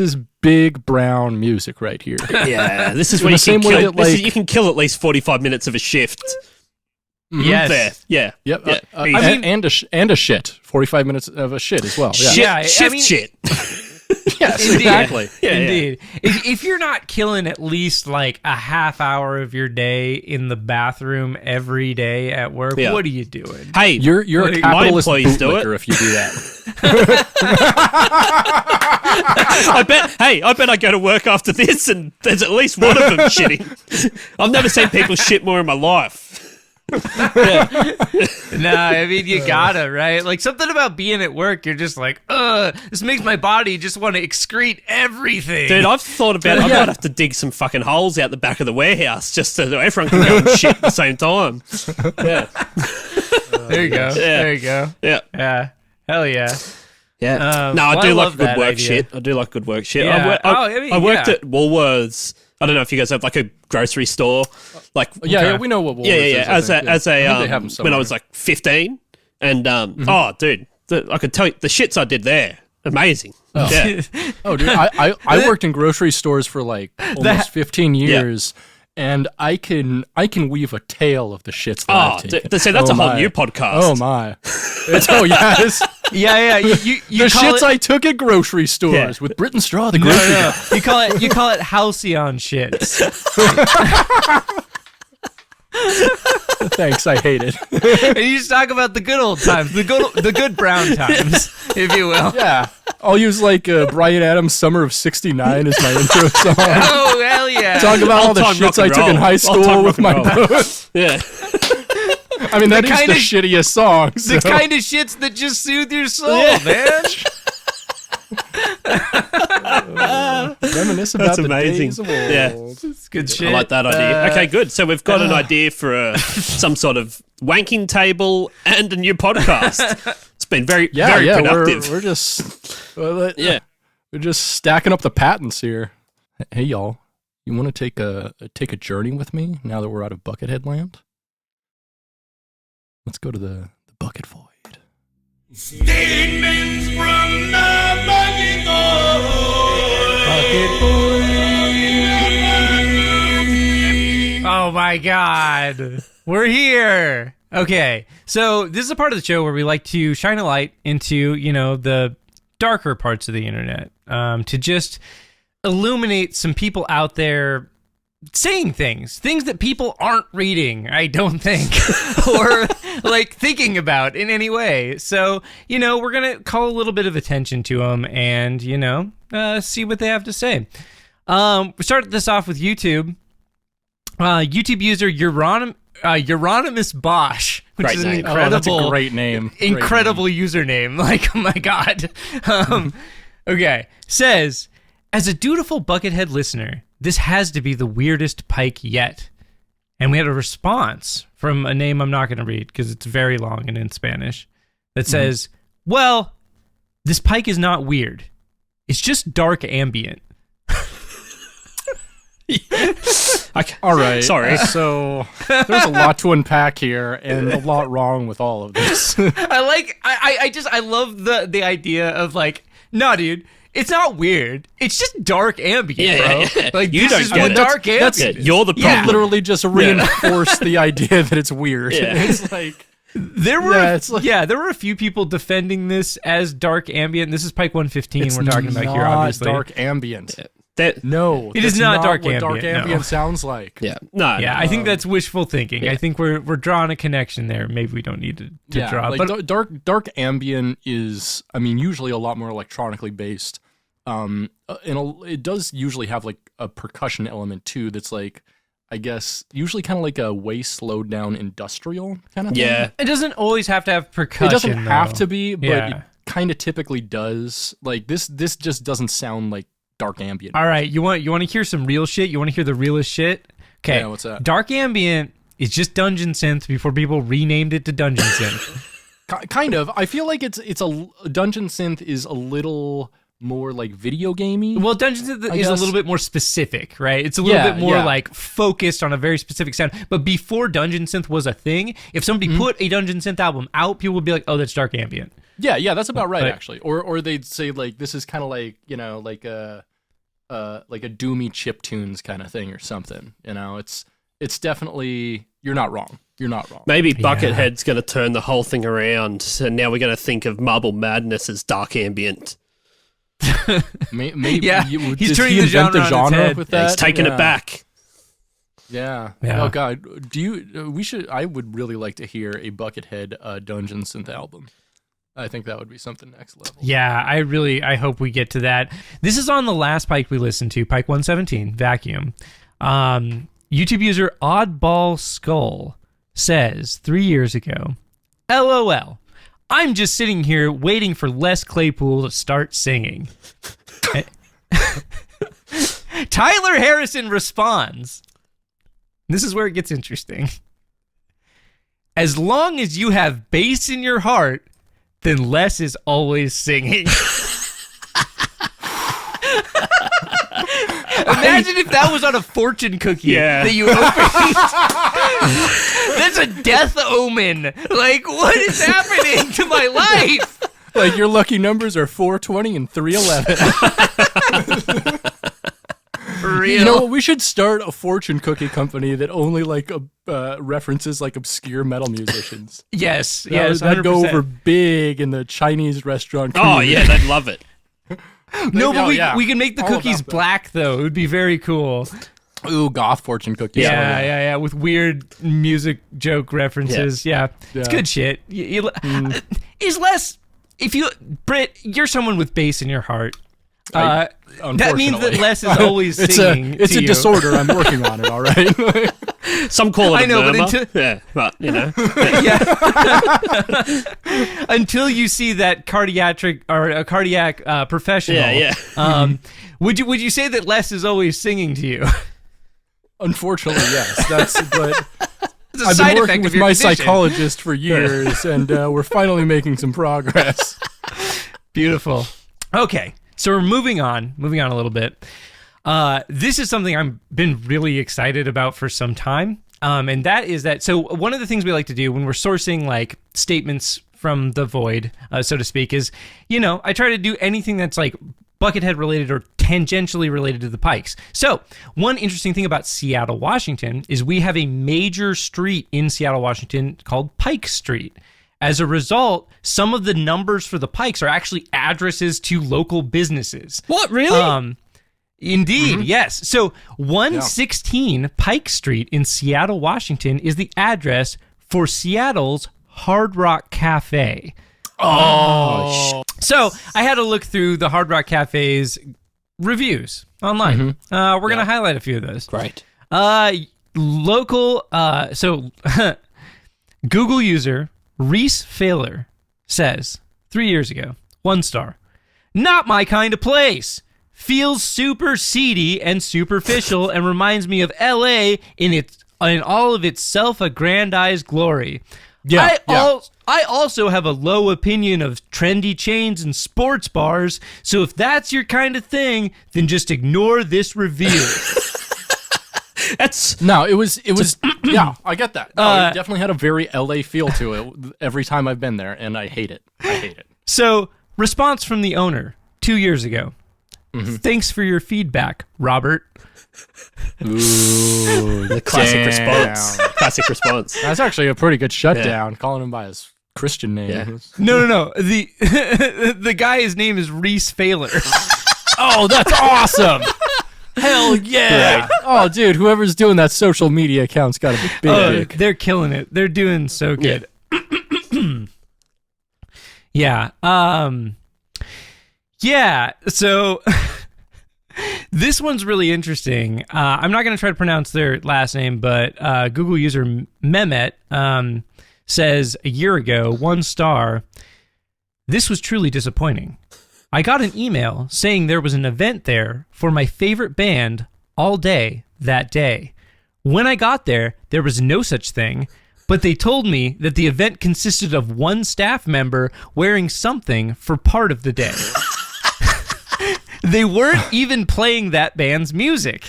B: is big brown music right here.
C: Yeah, this is where you can kill at least 45 minutes of a shift.
B: Mm-hmm.
A: Yes.
C: There. Yeah.
B: Yep.
C: Yeah.
B: And a shit. 45 minutes of a shit as well. Yeah.
C: Shift shit.
B: Yes,
A: Indeed.
B: exactly.
A: Indeed. If you're not killing at least like a half hour of your day in the bathroom every day at work, what are you doing?
C: Hey,
B: You're a capitalist
C: employees do
B: bootlicker
C: it.
B: if you do that.
C: I bet I go to work after this and there's at least one of them shitting. I've never seen people shit more in my life.
A: Nah, I mean, you gotta, right? Like, something about being at work, you're just like, this makes my body just want to excrete everything.
C: Dude, I've thought about it. I might have to dig some fucking holes out the back of the warehouse just so everyone can go and shit at the same time. Yeah.
A: There you go.
C: Yeah.
A: There you go.
C: Yeah.
A: Yeah. Hell yeah.
C: Yeah. No,
A: well,
C: I do
A: I
C: like
A: love
C: good
A: that
C: work
A: idea.
C: shit. I do like good work shit.
A: Yeah.
C: I worked at Woolworths. I don't know if you guys have like a grocery store. Like
B: Yeah, we know what Woolworths is.
C: As
B: I think they have them
C: when
B: somewhere.
C: I was like 15, and oh, dude, I could tell you the shits I did there. Amazing. Oh. Yeah.
B: Oh, dude, I worked in grocery stores for like almost 15 years, and I can weave a tale of the shits that I've taken.
C: So that's a whole
B: my.
C: new podcast.
B: Oh my! Yes.
A: Yeah. You
B: The shits I took at grocery stores with Brit and Straw. The grocery guy.
A: You call it halcyon shits.
B: Thanks, I hate it.
A: And you just talk about the good old times, the good brown times, if you will.
B: Yeah, I'll use like Bryan Adams' "Summer of '69" as my intro song.
A: Oh hell yeah!
B: Talk about all the shits I took in high school with my bros.
C: Yeah.
B: I mean, that is
A: kinda-
B: the shittiest song.
A: The
B: so.
A: kind of shits that just soothe your soul, man.
B: Reminisce about
C: That's
B: the
C: amazing.
B: days of old.
C: Yeah.
A: It's good shit.
C: I like that idea. Okay, good. So we've got an idea for some sort of wanking table and a new podcast. It's been very productive.
B: We're just
C: Yeah.
B: we're just stacking up the patents here. Hey y'all, you want to take a journey with me now that we're out of Buckethead land? Let's go to the bucket void.
D: Statements from the bucket
A: Oh my god. We're here. Okay. So this is a part of the show where we like to shine a light into, the darker parts of the internet. To just illuminate some people out there saying things that people aren't reading, I don't think, or like thinking about in any way. So, we're going to call a little bit of attention to them and, see what they have to say. We started this off with YouTube. YouTube user Euronymous Bosch, which
C: Great
A: is an
C: name.
A: incredible,
B: That's a great name.
A: incredible username. Like, oh my god. Okay, says, as a dutiful Buckethead listener, this has to be the weirdest pike yet. And we had a response from a name I'm not going to read because it's very long and in Spanish that says, well, this pike is not weird. It's just dark ambient.
B: All right.
C: Sorry.
B: So there's a lot to unpack here and a lot wrong with all of this.
A: I love the idea of like, nah, dude, it's not weird. It's just dark ambient, bro.
C: Yeah.
A: Like,
C: You
A: this
C: don't
A: is
C: get
A: what
C: it.
A: dark ambient
C: Yeah,
A: is.
C: you're the problem.
A: Yeah.
B: Literally just reinforce the idea that it's weird.
C: Yeah.
B: It's like
A: There were
B: Yeah, it's like-
A: there were a few people defending this as dark ambient. This is Pike 115 we're talking about here,
B: not
A: obviously.
B: dark ambient.
C: That,
B: No,
A: It is
B: that's
A: not dark
B: what dark
A: ambient, no.
B: ambient sounds like.
C: yeah. No.
A: Yeah, I think that's wishful thinking. I think we're drawing a connection there. Maybe we don't need to draw.
B: Like
A: But
B: dark ambient is, I mean, usually a lot more electronically based. And it does usually have like a percussion element too. That's like, I guess, usually kind of like a way slowed down industrial kind of thing.
C: Yeah.
A: it doesn't always have to have percussion.
B: It doesn't have
A: though.
B: to be, but
A: Yeah.
B: it kind of typically does. Like this just doesn't sound like dark ambient.
A: All right, you want to hear some real shit? You want to hear the realest shit? Okay.
B: Yeah, what's that?
A: Dark ambient is just dungeon synth before people renamed it to dungeon synth.
B: Kind of. I feel like it's a dungeon synth is a little more like video gamey.
A: Well, dungeon synth is a
B: guess.
A: little bit more specific, right? It's a little bit more like focused on a very specific sound. But before dungeon synth was a thing, if somebody put a dungeon synth album out, people would be like, "Oh, that's dark ambient."
B: Yeah, that's about right
A: But-
B: actually. Or they'd say like this is kind of like, like a doomy chiptunes kind of thing or something. It's definitely, you're not wrong. You're not wrong.
C: Maybe Buckethead's going to turn the whole thing around, and now we're going to think of Marble Madness as dark ambient.
B: Maybe
A: Yeah,
B: did
A: he's
B: he
A: turning the
B: invent
A: genre on its head.
B: with
C: Yeah,
B: that?
C: he's taking it back.
B: Yeah.
A: Yeah.
B: Oh God. Do you? We should. I would really like to hear a Buckethead Dungeon synth album. I think that would be something next level.
A: Yeah, I hope we get to that. This is on the last Pike we listened to, Pike 117, Vacuum. YouTube user Oddball Skull says 3 years ago, LOL, I'm just sitting here waiting for Les Claypool to start singing. Tyler Harrison responds. This is where it gets interesting. As long as you have bass in your heart, then Les is always singing. Imagine if that was on a fortune cookie that you opened. That's a death omen. Like, what is happening to my life?
B: Like, your lucky numbers are 420 and 311.
A: For real.
B: You know what? We should start a fortune cookie company that only references like obscure metal musicians.
A: Yes,
B: That'd go
A: 100%.
B: over big in the Chinese restaurant
C: Oh,
B: community.
C: yeah, they'd love it.
A: No, but
B: yeah.
A: we can make the
B: All
A: cookies
B: about that.
A: black, though. It would be very cool.
B: Ooh, goth fortune cookies.
A: Yeah, with weird music joke references. Yeah, it's
B: Yeah.
A: good shit. Is Les, Britt, you're someone with bass in your heart. That means that
B: Unfortunately.
A: Les is always singing.
B: It's
A: to
B: a
A: you.
B: disorder. I'm working on it. All right.
C: Some call it
A: I
C: a
A: know, but
C: murmur. Yeah, but, you know.
A: Until you see that cardiac professional.
C: Yeah.
A: Would you say that Les is always singing to you?
B: Unfortunately, yes. But
A: It's a
B: I've
A: side
B: been
A: effect
B: working
A: of
B: with
A: your
B: my
A: condition.
B: psychologist for years, and we're finally making some progress.
A: Beautiful. Okay, so we're moving on a little bit. This is something I've been really excited about for some time, and that is that. So one of the things we like to do when we're sourcing like statements from the void, so to speak, is I try to do anything that's like Buckethead related or tangentially related to the Pikes. So one interesting thing about Seattle, Washington, is we have a major street in Seattle, Washington called Pike Street. As a result, some of the numbers for the Pikes are actually addresses to local businesses.
C: What, really?
A: Indeed, yes. So 116 Pike Street in Seattle, Washington is the address for Seattle's Hard Rock Cafe. So I had to look through the Hard Rock Cafe's reviews online. We're going to highlight a few of those.
C: Great.
A: Local, Google user Reese Failer says 3 years ago, 1 star, not my kind of place. Feels super seedy and superficial and reminds me of LA in all of its self-aggrandized glory. I also have a low opinion of trendy chains and sports bars, so if that's your kind of thing, then just ignore this review.
B: No, it was yeah, I get that. No, it definitely had a very LA feel to it every time I've been there, and I hate it.
A: So, response from the owner 2 years ago. Thanks for your feedback, Robert.
B: Ooh,
C: The classic response. Classic response.
B: That's actually a pretty good shutdown, calling him by his Christian name.
C: Yeah.
A: No. The guy's name is Reese Failer.
B: Oh, that's awesome. Hell yeah.
C: Right.
B: Oh, dude, whoever's doing that social media account's got to be big.
A: They're killing it. They're doing so good. Yeah. So this one's really interesting. I'm not going to try to pronounce their last name, but Google user Mehmet says a year ago, 1 star, this was truly disappointing. I got an email saying there was an event there for my favorite band all day that day. When I got there, there was no such thing, but they told me that the event consisted of 1 staff member wearing something for part of the day. They weren't even playing that band's music.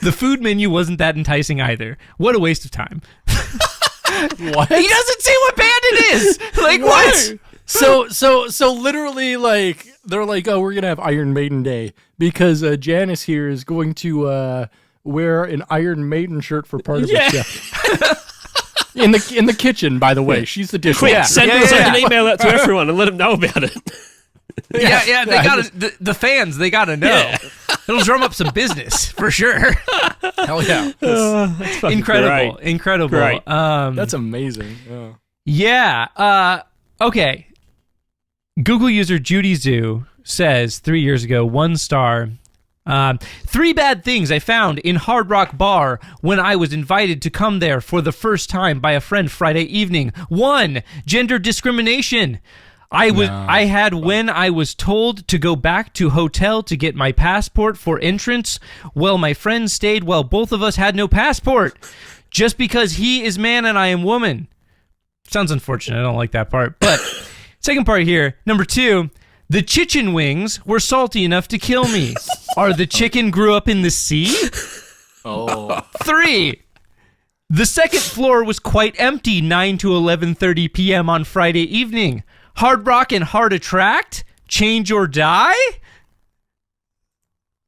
A: The food menu wasn't that enticing either. What a waste of time.
B: What?
A: He doesn't say what band it is. Like, what?
B: So literally, like, they're like, oh, we're gonna have Iron Maiden Day because Janice here is going to wear an Iron Maiden shirt for part of the shift. In the kitchen, by the way, she's the dishwasher.
C: Quick, send an email out to everyone and let them know about it.
A: Yeah. They gotta the fans. They gotta know.
C: Yeah.
A: It'll drum up some business for sure.
B: Hell yeah.
A: Incredible.
C: Great.
B: That's amazing.
A: Okay. Google user Judy Zoo says 3 years ago, 1 star. 3 bad things I found in Hard Rock Bar when I was invited to come there for the first time by a friend Friday evening. 1, gender discrimination. I had when I was told to go back to hotel to get my passport for entrance. Well, my friend stayed while both of us had no passport. Just because he is man and I am woman. Sounds unfortunate. I don't like that part. But second part here, number 2, the chicken wings were salty enough to kill me. Are the chicken grew up in the sea? 3, the second floor was quite empty 9 to 11:30 p.m. on Friday evening. Hard Rock and Hard Attract? Change or die?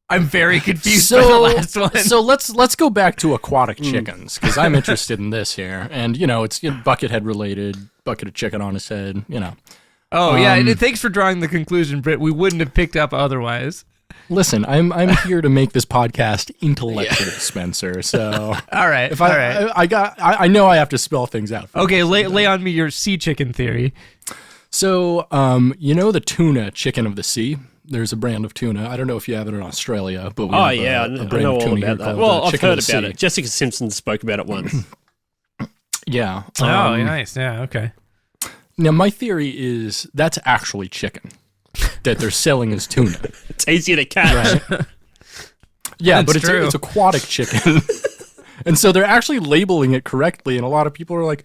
A: I'm very confused by the last one.
B: So let's go back to aquatic chickens, because I'm interested in this here. And, it's Buckethead related, bucket of chicken on his head,
A: Oh, yeah. And thanks for drawing the conclusion, Britt. We wouldn't have picked up otherwise.
B: Listen, I'm here to make this podcast intellectual, Spenser. So
A: all right.
B: I know I have to spell things out.
A: Okay, lay on me your sea chicken theory.
B: So, the tuna chicken of the sea? There's a brand of tuna. I don't know if you have it in Australia, but we have a brand
C: know
B: of tuna
C: all
B: here
C: about that.
B: called
C: Well, I've
B: chicken
C: heard
B: of the
C: about
B: sea.
C: it. Jessica Simpson spoke about it once.
B: Yeah.
A: Oh, nice. Yeah, okay.
B: Now, my theory is that's actually chicken that they're selling as tuna.
C: It's easier to catch.
B: Right? Yeah,
A: That's
B: but
A: true.
B: it's aquatic chicken. And so they're actually labeling it correctly, and a lot of people are like,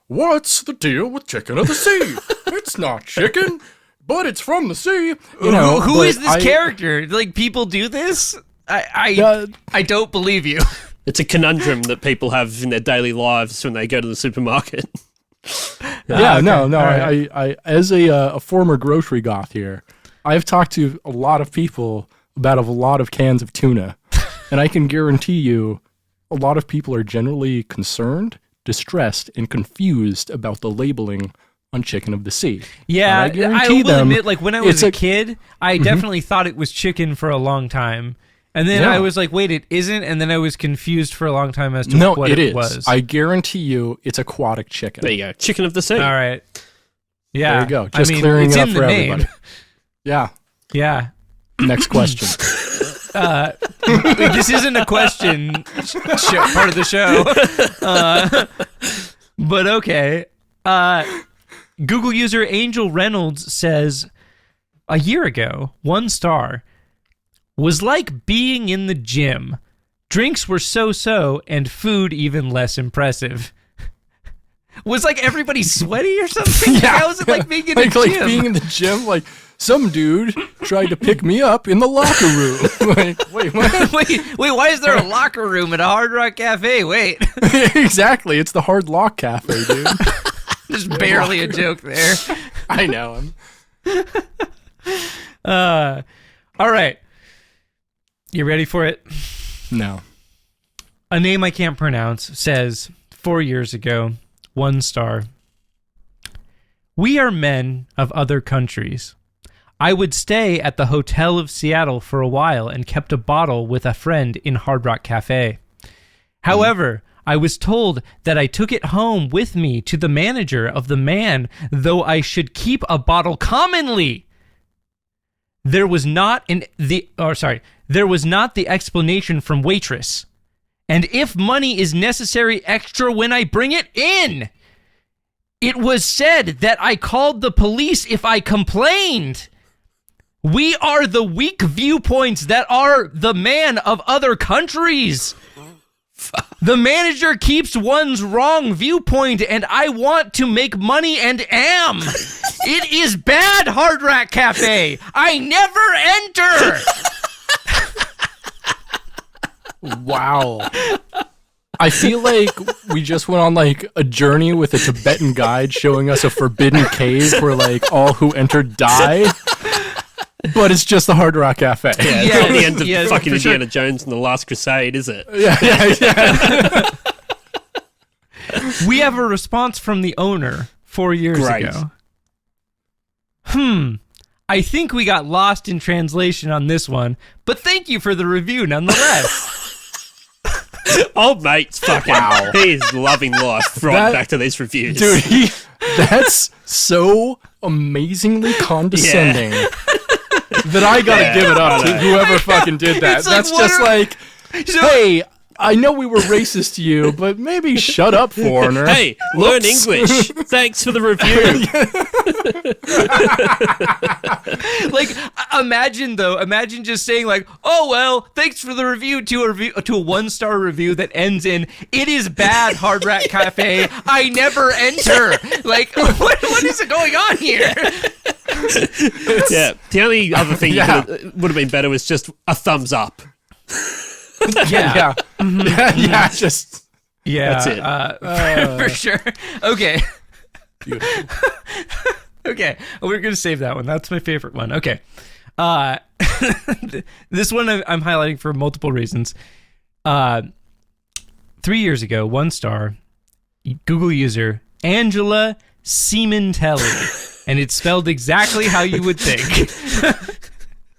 B: what's the deal with chicken of the sea? It's not chicken, but it's from the sea.
A: Who is this character? Like, people do this? I don't believe you.
C: It's a conundrum that people have in their daily lives when they go to the supermarket.
B: Yeah,
A: okay.
B: no.
A: Right.
B: I as a former grocery goth here, I've talked to a lot of people about a lot of cans of tuna, and I can guarantee you a lot of people are generally concerned, distressed, and confused about the labeling on chicken of the sea.
A: Yeah,
B: I guarantee
A: will admit, like, when I was a kid, I
B: Mm-hmm.
A: definitely thought it was chicken for a long time. And then I was like, wait, it isn't? And then I was confused for a long time as to what it was.
B: I guarantee you it's aquatic chicken.
C: There you go. Chicken of the sea.
A: All right. Yeah.
B: There you go. Just clearing
A: it's
B: it up
A: in
B: for
A: the name.
B: everybody. Yeah.
A: Yeah.
B: Next question.
A: This isn't a question part of the show. But okay. Google user Angel Reynolds says, a year ago, 1 star, was like being in the gym. Drinks were so-so, and food even less impressive. Was like everybody sweaty or something?
B: Yeah.
A: How was it like being in the gym?
B: Like being in the gym, like some dude tried to pick me up in the locker room. Like, wait, what?
A: wait, why is there a locker room at a Hard Rock Cafe? Wait.
B: Exactly, it's the Hard Lock Cafe, dude.
A: There's barely a joke there.
B: I know him.
A: All right. You ready for it?
B: No.
A: A name I can't pronounce says, 4 years ago, 1 star. We are men of other countries. I would stay at the Hotel of Seattle for a while and kept a bottle with a friend in Hard Rock Cafe. However, I was told that I took it home with me to the manager of the man, though I should keep a bottle commonly. There was not the explanation from waitress. And if money is necessary extra when I bring it in, it was said that I called the police if I complained. We are the weak viewpoints that are the man of other countries. The manager keeps one's wrong viewpoint, and I want to make money and am. It is bad, Hard Rock Cafe. I never enter.
B: Wow. I feel like we just went on like a journey with a Tibetan guide showing us a forbidden cave where like all who enter die. But it's just the Hard Rock Cafe.
C: Yeah, it's not the end of fucking Indiana Jones and the Last Crusade, is it?
B: Yeah.
A: We have a response from the owner 4 years
C: Great.
A: ago. I think we got lost in translation on this one, but thank you for the review nonetheless.
C: Old mate's fucking. Wow. He is loving life right back to these reviews.
B: Dude, that's so amazingly condescending that I gotta give it up to whoever fucking did that.
A: It's like,
B: that's just like, hey, I know we were racist to you, but maybe shut up, foreigner.
C: Hey, learn English. Thanks for the review.
A: Like, imagine just saying like, oh well, thanks for the review to a 1-star review that ends in, it is bad, Hard Rock Cafe, I never enter. Like, what is going on here?
C: Yeah, the only other thing would have been better was just a thumbs up.
A: Yeah.
B: Just
C: that's it.
A: For sure. Okay. Okay, we're gonna save that one. That's my favorite one. Okay. This one I'm highlighting for multiple reasons. 3 years ago, 1 star, Google user Angela Sementelli, and it's spelled exactly how you would think.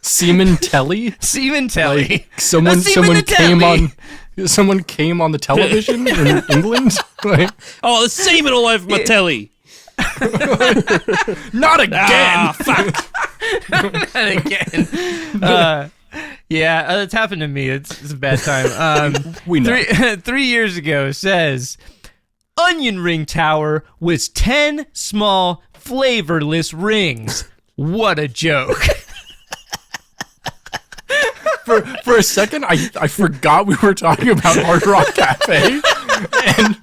B: Sementelli?
A: Sementelli.
B: Like someone came on the television in England? Like,
C: oh, there's semen all over my telly.
B: Not again.
C: Fuck.
A: Not again. It's happened to me. It's a bad time.
B: We know.
A: 3 years ago says, onion ring tower was 10 small flavorless rings. What a joke.
B: For a second, I forgot we were talking about Hard Rock Cafe, and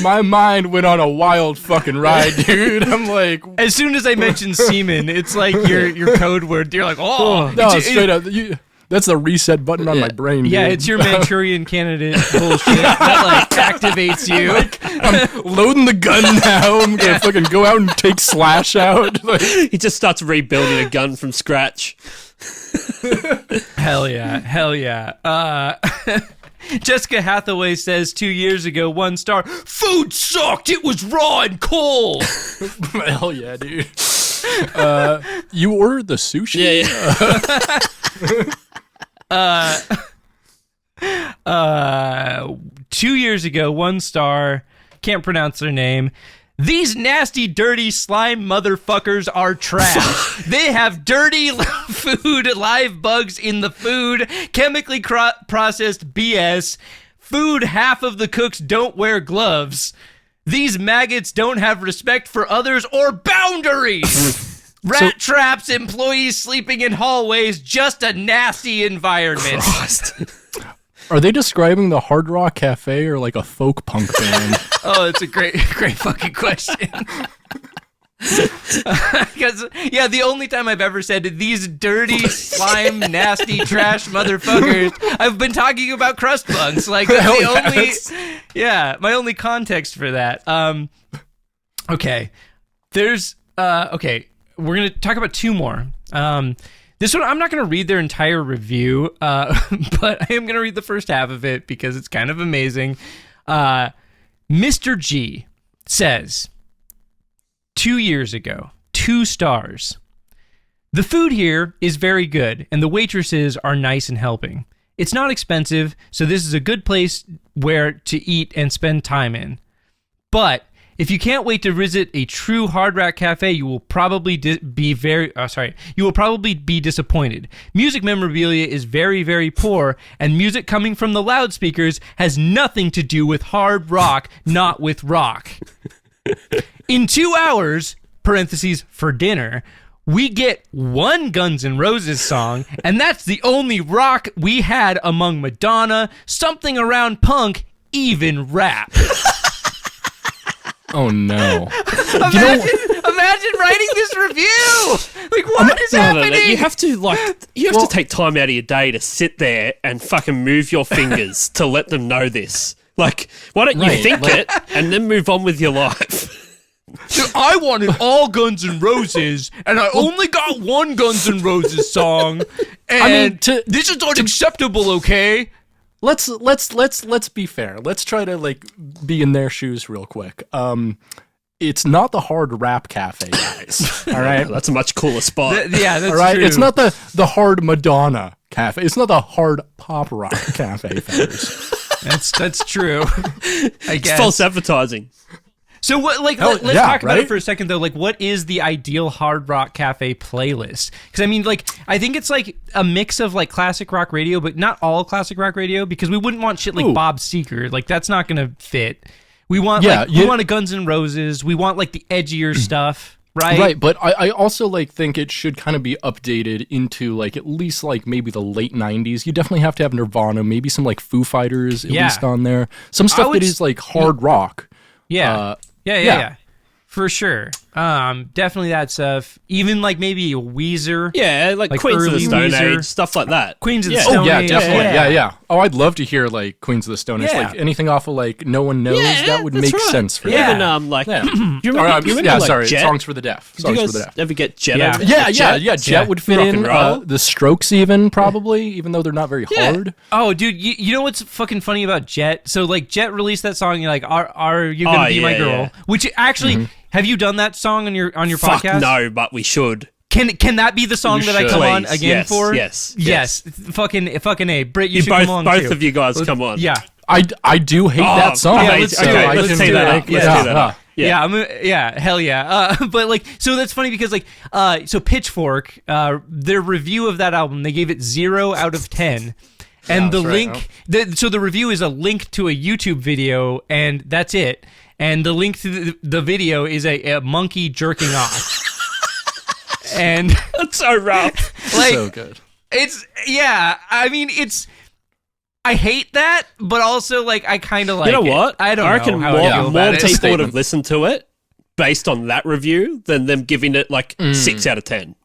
B: my mind went on a wild fucking ride, dude. I'm like,
A: as soon as I mentioned semen, it's like your code word. You're like, oh,
B: no, straight up. That's the reset button on my brain, dude.
A: Yeah, it's your Manchurian candidate bullshit that like activates you.
B: Like, I'm loading the gun now. I'm gonna fucking go out and take Slash out. Like,
C: he just starts rebuilding a gun from scratch.
A: Hell yeah. Jessica Hathaway says 2 years ago, 1 star, food sucked, it was raw and cold.
B: Hell yeah, dude. You ordered the sushi?
A: Yeah. 2 years ago, 1 star, can't pronounce their name. These nasty, dirty slime motherfuckers are trash. They have dirty food, live bugs in the food, chemically processed BS. Food, half of the cooks don't wear gloves. These maggots don't have respect for others or boundaries. Rat traps, employees sleeping in hallways, just a nasty environment.
B: Are they describing the Hard Rock Cafe or like a folk punk band?
A: Oh, it's a great fucking question. Because, the only time I've ever said these dirty, slime, nasty, trash motherfuckers, I've been talking about crust bugs. Like, that's the only, my only context for that. Okay. There's, okay, we're going to talk about 2 more. This one, I'm not going to read their entire review, but I am going to read the first half of it because it's kind of amazing. Mr. G says, 2 years ago, 2 stars. The food here is very good, and the waitresses are nice and helping. It's not expensive, so this is a good place where to eat and spend time in. But if you can't wait to visit a true Hard Rock Cafe, you will probably be disappointed. Music memorabilia is very, very poor, and music coming from the loudspeakers has nothing to do with hard rock, not with rock. In 2 hours, parentheses, for dinner, we get 1 Guns N' Roses song, and that's the only rock we had among Madonna, something around punk, even rap.
B: Oh no!
A: Imagine writing this review. Like, what is happening?
C: No. You have to take time out of your day to sit there and fucking move your fingers to let them know this. Like, why don't you think it and then move on with your life?
A: So I wanted all Guns N' Roses, and I only got 1 Guns N' Roses song. And this is unacceptable, okay?
B: Let's be fair. Let's try to like be in their shoes real quick. it's not the hard rap cafe, guys. All right.
C: That's a much cooler spot.
A: Yeah, that's
B: All right.
A: true.
B: It's not the hard Madonna cafe. It's not the hard pop rock cafe, fellas.
A: That's true. I
C: It's
A: guess.
C: false advertising.
A: So what? Like,
B: Hell,
A: let's
B: yeah,
A: talk about
B: right?
A: it for a second, though. Like, what is the ideal hard rock cafe playlist? Because I mean, like, I think it's like a mix of like classic rock radio, but not all classic rock radio, because we wouldn't want shit like
B: Ooh.
A: Bob Seger. Like, that's not gonna fit. We want we want a Guns N' Roses. We want like the edgier stuff, right?
B: Right, but I also like think it should kind of be updated into like at least like maybe the late 90s. You definitely have to have Nirvana, maybe some like Foo Fighters at least on there. Some stuff that is like hard rock.
A: Yeah. Yeah. For sure. Definitely that stuff. Even like maybe a Weezer.
C: Yeah, like Queens of the
A: early
C: Stone
A: Weezer.
C: Age, stuff like that.
A: Queens of the
C: Yeah.
A: Stone
B: Oh yeah,
A: Age.
B: definitely. Yeah. Oh, I'd love to hear like Queens of the Stone Age,
A: Yeah.
B: like anything off of like No One Knows.
C: Yeah,
B: That would
C: that's
B: make
C: right.
B: sense for
A: Yeah.
B: that.
C: Even like,
B: Yeah.
C: do you remember,
B: Or,
C: you remember like
B: sorry,
C: Jet?
B: Songs for the Deaf.
C: Did you
B: Songs for the
C: guys
B: Deaf.
C: ever get Jet?
A: Yeah.
C: over-
B: Yeah. Jet would fit
C: Rock
B: in.
C: and roll.
B: The Strokes even probably, even though they're not very hard.
A: Oh, dude, you know what's fucking funny about Jet? So, like, Jet released that song, you're like, are you gonna be my girl?
C: yeah.
A: Which actually, have you done that song on your
C: Fuck
A: podcast?
C: no, but we should.
A: Can that be the song
B: You
A: that I
B: should.
A: come on
C: Please.
A: again
C: Yes,
A: for?
C: yes.
A: Fucking A. Britt, you should
C: both
A: come on
C: both
A: too.
C: of you guys come on.
A: Yeah.
B: I do hate that song.
A: yeah, let's do it.
C: Okay,
A: Let's
C: let's
A: do
C: tee that
A: it.
C: up. Let's
A: Yeah.
C: tee that up.
A: Yeah, hell yeah. But like, so that's funny because like, so Pitchfork, their review of that album, they gave it 0 out of 10. And the
B: that's right,
A: link, so the review is a link to a YouTube video, and that's it. And the link to the video is a monkey jerking off. And
C: That's so rough.
A: like,
B: So good.
A: I mean, I hate that, but also like I kind of like
C: You know what?
A: it. I don't
C: reckon
A: know how I feel
C: more
A: about it.
C: people would
B: Statement.
C: have listened to it based on that review than them giving it like 6 out of 10.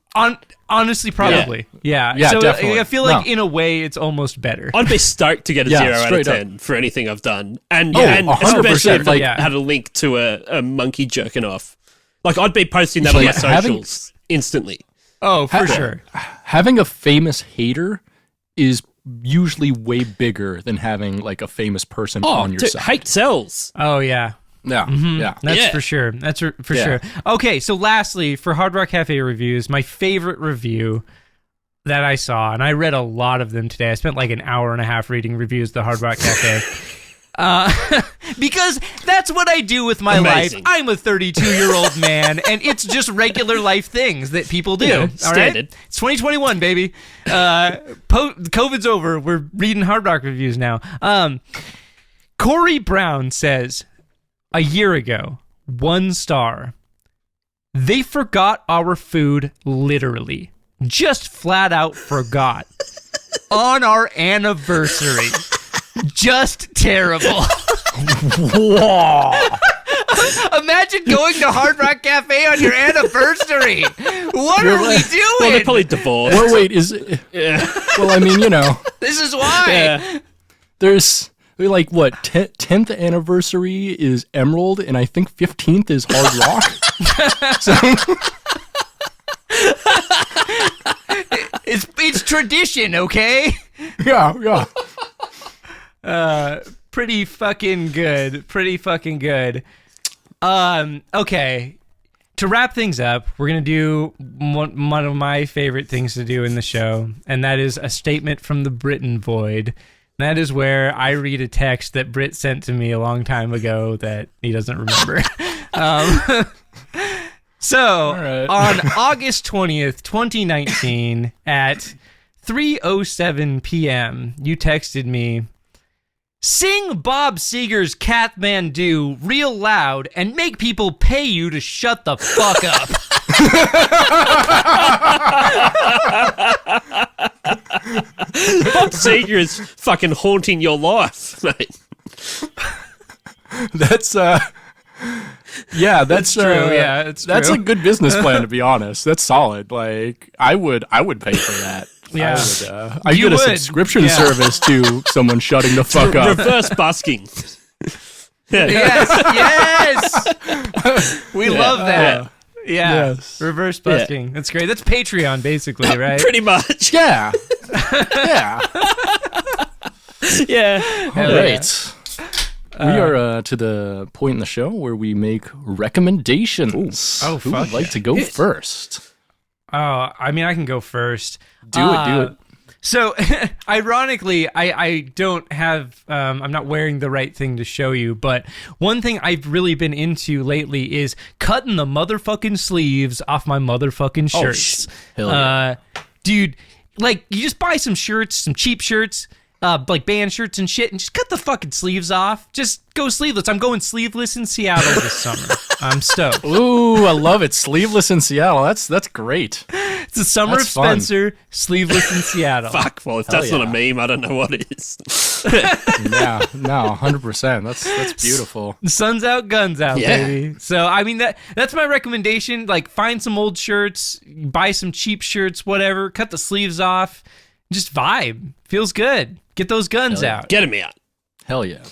A: Honestly, probably. Yeah.
B: Yeah,
A: so
B: definitely.
A: I feel like
B: No.
A: in a way it's almost better.
C: I'd be stoked to get a
B: Yeah,
C: 0 out of
B: straight up.
C: 10 for anything I've done. And,
B: Oh,
C: and
B: 100%,
C: especially if
B: like-
C: it had a link to a monkey jerking off. Like, I'd be posting that on my
B: Like, having-
C: socials instantly.
A: Oh, for sure.
B: Having a famous hater is usually way bigger than having like a famous person on your
C: dude,
B: side.
C: hate sells.
A: Oh, yeah.
B: Yeah, yeah.
A: That's
C: Yeah.
A: for sure. That's for
B: Yeah.
A: sure. Okay, so lastly, for Hard Rock Cafe reviews, my favorite review that I saw, and I read a lot of them today. I spent like an hour and a half reading reviews of the Hard Rock Cafe. Because that's what I do with my
C: Amazing.
A: life. I'm a 32-year-old man, and it's just regular life things that people do. All right?
C: standard.
A: It's 2021, baby. COVID's over. We're reading Hard Rock reviews now. Corey Brown says, a year ago, 1 star. They forgot our food literally. Just flat out forgot. On our anniversary. Just terrible. Imagine going to Hard Rock Cafe on your anniversary. What are we doing?
C: Well, they're probably divorced.
B: Well, wait, well, I mean, you know,
A: This is why.
C: Yeah.
B: there's like what 10th anniversary is Emerald, and I think 15th is Hard Rock. So
A: It's tradition, okay?
B: yeah.
A: Pretty fucking good. Okay. To wrap things up, we're going to do one of my favorite things to do in the show, and that is a statement from the Britain Void. That is where I read a text that Britt sent to me a long time ago that he doesn't remember. So,
B: right.
A: on August 20th, 2019, at 3:07 p.m., you texted me, sing Bob Seger's Kathmandu real loud and make people pay you to shut the fuck up.
C: Bob Seger is fucking haunting your life, mate.
B: That's yeah, that's
A: true, yeah, it's
B: that's
A: true.
B: a good business plan, to be honest. That's solid. Like I would pay for that.
A: Yeah.
B: I
A: You
B: get a
A: would.
B: subscription
A: Yeah.
B: service to someone shutting the fuck up.
C: Reverse busking.
A: Yes. We love that. Yeah.
B: Yes.
A: Reverse busting. That's great. That's Patreon, basically, right?
C: Pretty much.
B: Yeah. Yeah.
C: Yeah.
A: Hell yeah.
B: Right. We are to the point in the show where we make recommendations.
A: Oh,
B: who
A: fuck
B: would like
A: yeah.
B: to go first?
A: I mean, I can go first.
B: Do it.
A: So, ironically, I don't have, I'm not wearing the right thing to show you, but one thing I've really been into lately is cutting the motherfucking sleeves off my motherfucking shirts.
B: Hell yeah.
A: Dude, like, you just buy some shirts, some cheap shirts, like band shirts and shit, and just cut the fucking sleeves off. Just go sleeveless. I'm going sleeveless in Seattle this summer. I'm stoked.
B: Ooh, I love it. Sleeveless in Seattle. That's great.
A: It's the summer
B: That's
A: of
B: fun.
A: Spenser, sleeveless in Seattle.
C: Fuck, well, if that's not a meme, I don't know what is.
B: Yeah, no, 100%. That's beautiful.
A: Sun's out, guns out,
C: Yeah.
A: baby. So, I mean, that's my recommendation. Like, find some old shirts, buy some cheap shirts, whatever, cut the sleeves off, just vibe. Feels good. Get those guns out.
C: Get him out.
B: Hell yeah.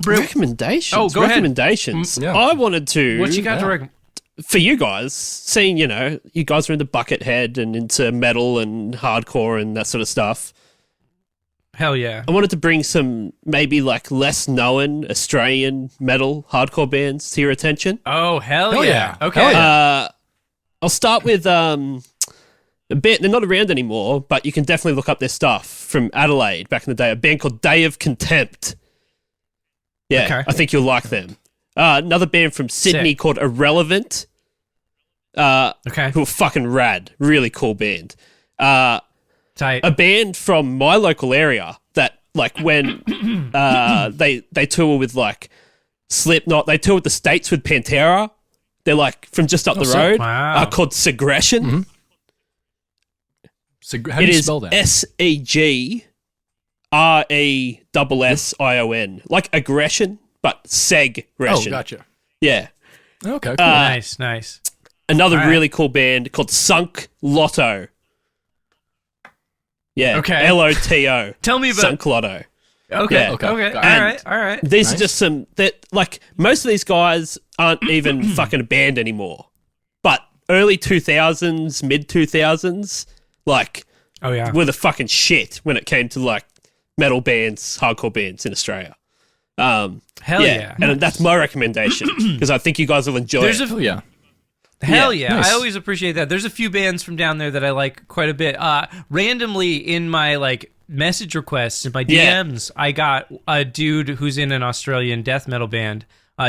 C: Recommendations.
A: Oh, go ahead.
C: Recommendations.
B: Yeah.
C: I wanted to.
A: What you got to recommend?
C: For you guys, seeing, you guys are into Buckethead and into metal and hardcore and that sort of stuff.
A: Hell yeah.
C: I wanted to bring some maybe like less known Australian metal hardcore bands to your attention.
A: Oh, hell yeah.
B: yeah.
A: Okay.
B: Hell yeah.
C: I'll start with a band. They're not around anymore, but you can definitely look up their stuff from Adelaide back in the day. A band called Day of Contempt. Yeah,
A: Okay.
C: I think you'll like them. Another band from Sydney
A: Sick.
C: called Irrelevant.
A: Okay.
C: Who are fucking rad. Really cool band.
A: Tight.
C: A band from my local area that, like, when they tour with, like, Slipknot, they tour with the States with Pantera. They're, like, from just up the
B: sick.
C: road.
A: Wow.
C: Called Segression.
B: Mm-hmm. So how do
C: It
B: you
C: is
B: spell that?
C: Segression. Like aggression, but segression.
B: Oh, gotcha.
C: Yeah.
B: Okay, cool.
A: Nice.
C: Another
A: All right.
C: really cool band called Sunk Lotto. Yeah.
A: Okay.
C: LOTO.
A: Tell me about
C: Sunk Lotto.
A: Okay.
C: Yeah.
A: Okay.
B: Okay.
A: All right.
C: These
B: Nice.
C: are just some that, like, most of these guys aren't even fucking a band anymore. But early 2000s, mid 2000s, like,
A: Oh yeah.
C: were the fucking shit when it came to, like, metal bands, hardcore bands in Australia.
A: Hell yeah.
C: And that's my recommendation because I think you guys will enjoy
A: There's
C: it.
B: Oh yeah.
A: Hell yeah.
B: nice.
A: I always appreciate that. There's a few bands from down there that I like quite a bit. Randomly in my like message requests in my
C: Yeah.
A: DMs, I got a dude who's in an Australian death metal band,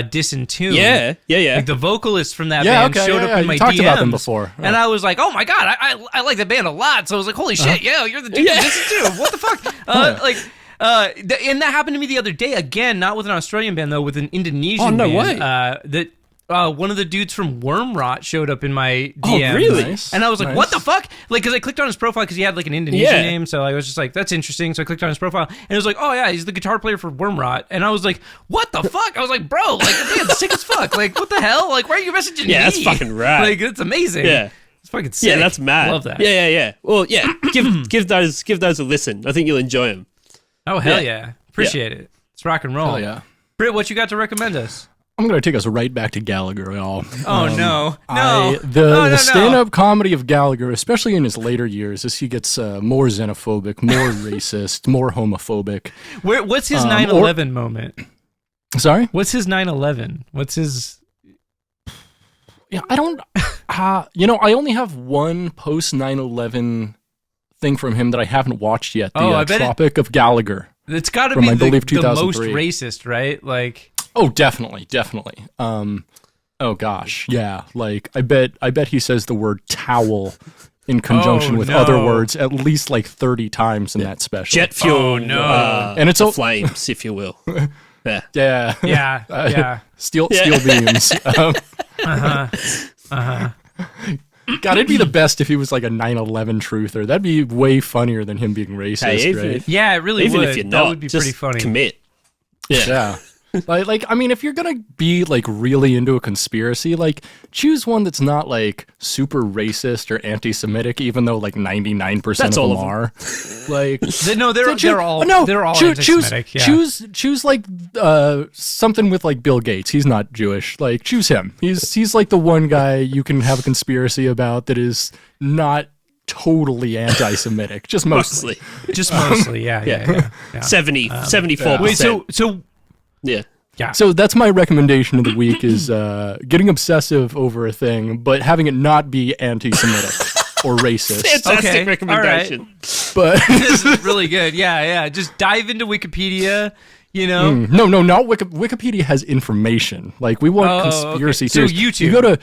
A: Disentuned.
C: Yeah.
A: Like the vocalist from that
B: Yeah,
A: band
B: okay,
A: showed
B: yeah,
A: up
B: yeah.
A: in
B: You
A: my
B: talked
A: DMs.
B: about them before. Yeah.
A: And I was like, oh my God, I like that band a lot. So I was like, holy shit, yeah, you're the dude from Disentuned. What the fuck? And that happened to me the other day again, not with an Australian band though, with an Indonesian
C: Oh, no
A: band.
C: way.
A: One of the dudes from Wormrot showed up in my DMs.
C: Oh, really?
B: Nice.
A: And I was like,
B: Nice.
A: what the fuck? Like, because I clicked on his profile because he had like an Indonesian
C: Yeah.
A: name. So I was just like, that's interesting. So I clicked on his profile and it was like, oh yeah, he's the guitar player for Wormrot. And I was like, what the fuck? I was like, bro, like, the band's sick as fuck. Like, what the hell? Like, why are you messaging me?
C: Yeah, that's fucking rad.
A: Like, it's amazing.
C: Yeah.
A: It's fucking sick.
C: Yeah, that's mad.
A: Love that.
C: Yeah. Well, yeah, give those a listen. I think you'll enjoy them.
A: Oh, hell
C: Yeah.
A: yeah. Appreciate it. It's rock and roll.
B: Hell yeah.
A: Britt, what you got to recommend us?
B: I'm going to take us right back to Gallagher, y'all.
A: Oh, no.
B: The stand-up comedy of Gallagher, especially in his later years, as he gets more xenophobic, more racist, more homophobic.
A: What's his 9/11 moment?
B: Sorry?
A: What's his 9/11? What's his...
B: Yeah, I don't... I only have one post 9/11 thing from him that I haven't watched yet. The
A: I bet
B: Tropic of Gallagher.
A: It's got to
B: From,
A: be
B: I believe,
A: the most
B: 2003.
A: racist, right? Like...
B: Oh, definitely. Oh gosh, yeah. Like I bet he says the word towel in conjunction with other
A: no.
B: words at least like 30 times in that special.
C: Jet fuel,
A: Oh, no.
B: And it's all
C: flames, if you will. Yeah.
B: yeah,
A: Yeah.
B: steel beams. God, it'd be the best if he was like a 9/11 truther. That'd be way funnier than him being racist,
C: Hey, even
B: right?
C: if-
A: Yeah, it really
C: Even
A: would.
C: if you're
A: that
C: not,
A: would be
C: just
A: pretty funny.
C: commit.
B: Yeah. I mean, if you're gonna be like really into a conspiracy, like choose one that's not like super racist or anti-Semitic, even though like 99%
C: That's
B: of
C: all
B: them
C: of them.
B: are. Like,
A: They're all anti-Semitic. Yeah.
B: choose like something with like Bill Gates. He's not Jewish. Like, choose him. He's like the one guy you can have a conspiracy about that is not totally anti-Semitic, just mostly.
A: Just mostly, yeah.
C: 74%.
A: Wait, so
C: yeah.
A: yeah.
B: So that's my recommendation of the week is getting obsessive over a thing, but having it not be anti-Semitic or racist.
C: Fantastic recommendation.
A: Right.
B: But
A: This is really good. Yeah. Just dive into Wikipedia, you know.
B: No, not Wikipedia has information. Like we want conspiracy
A: So
B: theories.
A: YouTube.
B: You go to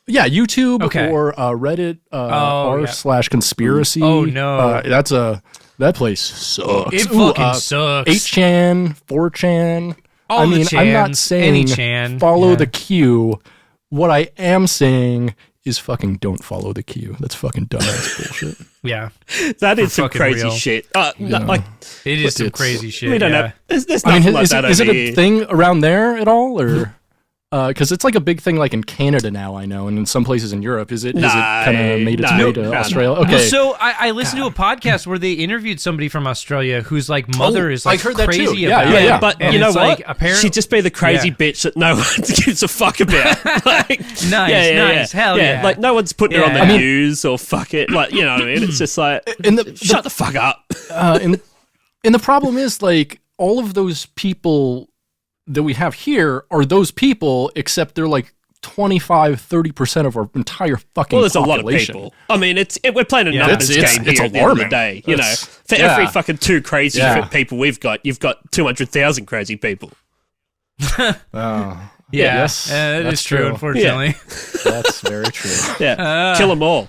B: YouTube
A: Okay.
B: or Reddit r/conspiracy.
A: Oh, no.
B: That place sucks.
A: It fucking sucks.
B: 8chan, 4chan.
A: All the
B: I'm not
A: chans,
B: saying
A: any chan,
B: follow
A: yeah.
B: the queue. What I am saying is fucking don't follow the queue. That's fucking dumbass bullshit.
A: Yeah.
C: That is some
A: fucking
C: crazy
A: real.
C: shit. Like,
A: It is some
B: It's-
A: crazy shit.
C: we don't
A: yeah.
C: have. There's
B: I
C: nothing
B: mean,
C: like that
B: is
C: over
B: it a
C: here.
B: thing around there at all, or because it's like a big thing, like in Canada now, I know, and in some places in Europe. Is it kind of made its way to Australia? Okay,
A: Well, so I listened to a podcast where they interviewed somebody from Australia whose like mother is like
B: I heard that too.
A: crazy
B: Yeah,
A: about
B: yeah,
A: it.
B: yeah.
C: But
A: And
C: you know
A: it's
C: what?
A: like, apparently,
C: She'd just be the crazy
A: Yeah.
C: bitch that no one gives a fuck about. Like,
A: Nice. Hell yeah.
C: Like no one's putting her on the
A: Yeah. I mean-
C: news or fuck it. Like you know what I mean? It's just like shut the fuck up.
B: and the problem is like all of those people that we have here are those people, except they're like 25-30% of our entire fucking
C: Well, there's
B: population.
C: a lot of people. I mean, we're playing a numbers
B: it's-
C: game
B: it's
C: here at the end of the
B: alarming.
C: day. You know,
B: It's-
C: for
B: yeah.
C: every fucking 2 crazy
B: Yeah.
C: people we've got, you've got 200,000 crazy people.
A: Yeah,
B: Yes,
A: that
B: that's
A: is true.
B: true.
A: Unfortunately,
B: That's very true.
C: Yeah, kill them all.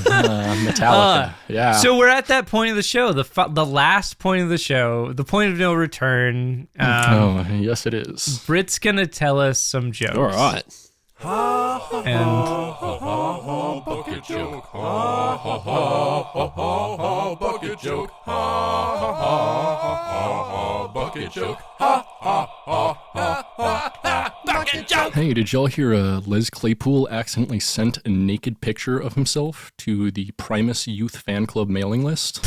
B: Metallica. Yeah.
A: So we're at that point of the show, the last point of the show, the point of no return.
B: Yes, it is.
A: Brit's gonna tell us some jokes.
C: All right.
A: And
D: Bucket joke. Ha ha ha ha ha. Bucket joke. Ha ha ha ha. Bucket joke. Ha ha ha ha. Bucket joke.
B: Hey, did y'all hear Les Claypool accidentally sent a naked picture of himself to the Primus Youth Fan Club mailing list?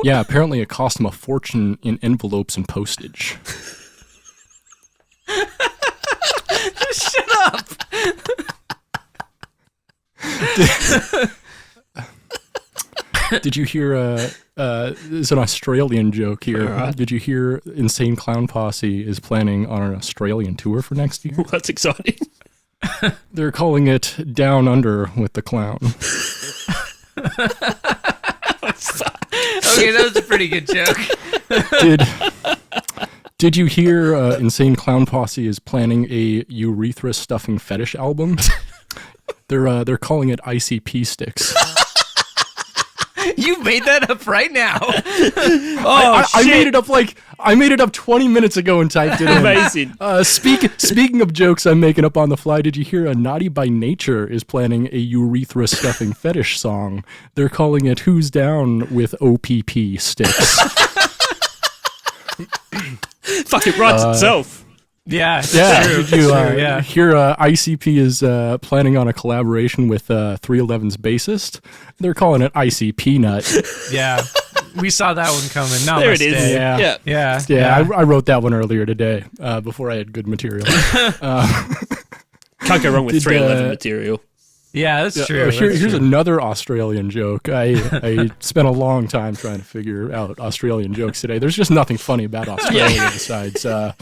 B: Yeah, apparently it cost him a fortune in envelopes and postage.
A: shut up.
B: Did you hear, there's an Australian joke here. Did you hear Insane Clown Posse is planning on an Australian tour for next year?
C: That's exciting.
B: They're calling it Down Under with the Clown.
A: Okay, that was a pretty good joke.
B: Did you hear Insane Clown Posse is planning a urethra stuffing fetish album? They're calling it ICP sticks.
A: You made that up right now.
B: I made it up 20 minutes ago and typed it in.
C: Amazing.
B: Speaking of jokes I'm making up on the fly, did you hear Naughty by Nature is planning a urethra stuffing fetish song? They're calling it Who's Down with OPP sticks.
C: Fuck, it writes itself.
A: Yeah,
B: Yeah,
A: true.
B: did you
A: yeah.
B: hear ICP is planning on a collaboration with 311's bassist? They're calling it ICP Nut.
A: Yeah. We saw that one coming. Namaste.
C: There it is.
B: Yeah.
C: Yeah.
B: I wrote that one earlier today before I had good material.
C: Can't go wrong with
B: Did,
C: 311 material.
A: Yeah, that's true. That's
B: Here's
A: true.
B: another Australian joke. I spent a long time trying to figure out Australian jokes today. There's just nothing funny about Australia besides, like...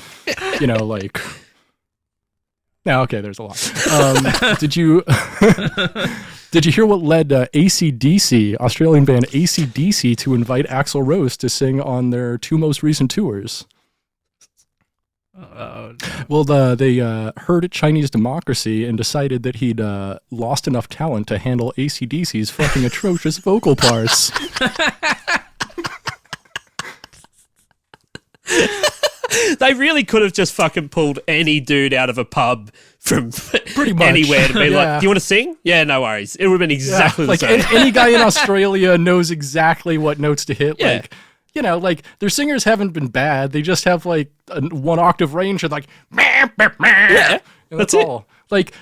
B: Now, okay, there's a lot. Did you hear what led AC/DC, Australian band AC/DC, to invite Axl Rose to sing on their 2 most recent tours? Well, they heard Chinese Democracy and decided that he'd lost enough talent to handle AC/DC's fucking atrocious vocal parts.
C: They really could have just fucking pulled any dude out of a pub from
B: Pretty much.
C: anywhere to be
B: Yeah.
C: like, do you want to sing? Yeah, no worries. It would have been exactly the
B: like
C: same.
B: any guy in Australia knows exactly what notes to hit.
C: Yeah.
B: Like, their singers haven't been bad. They just have like a 1 octave range of like, yeah, and that's
C: it.
B: all. Like,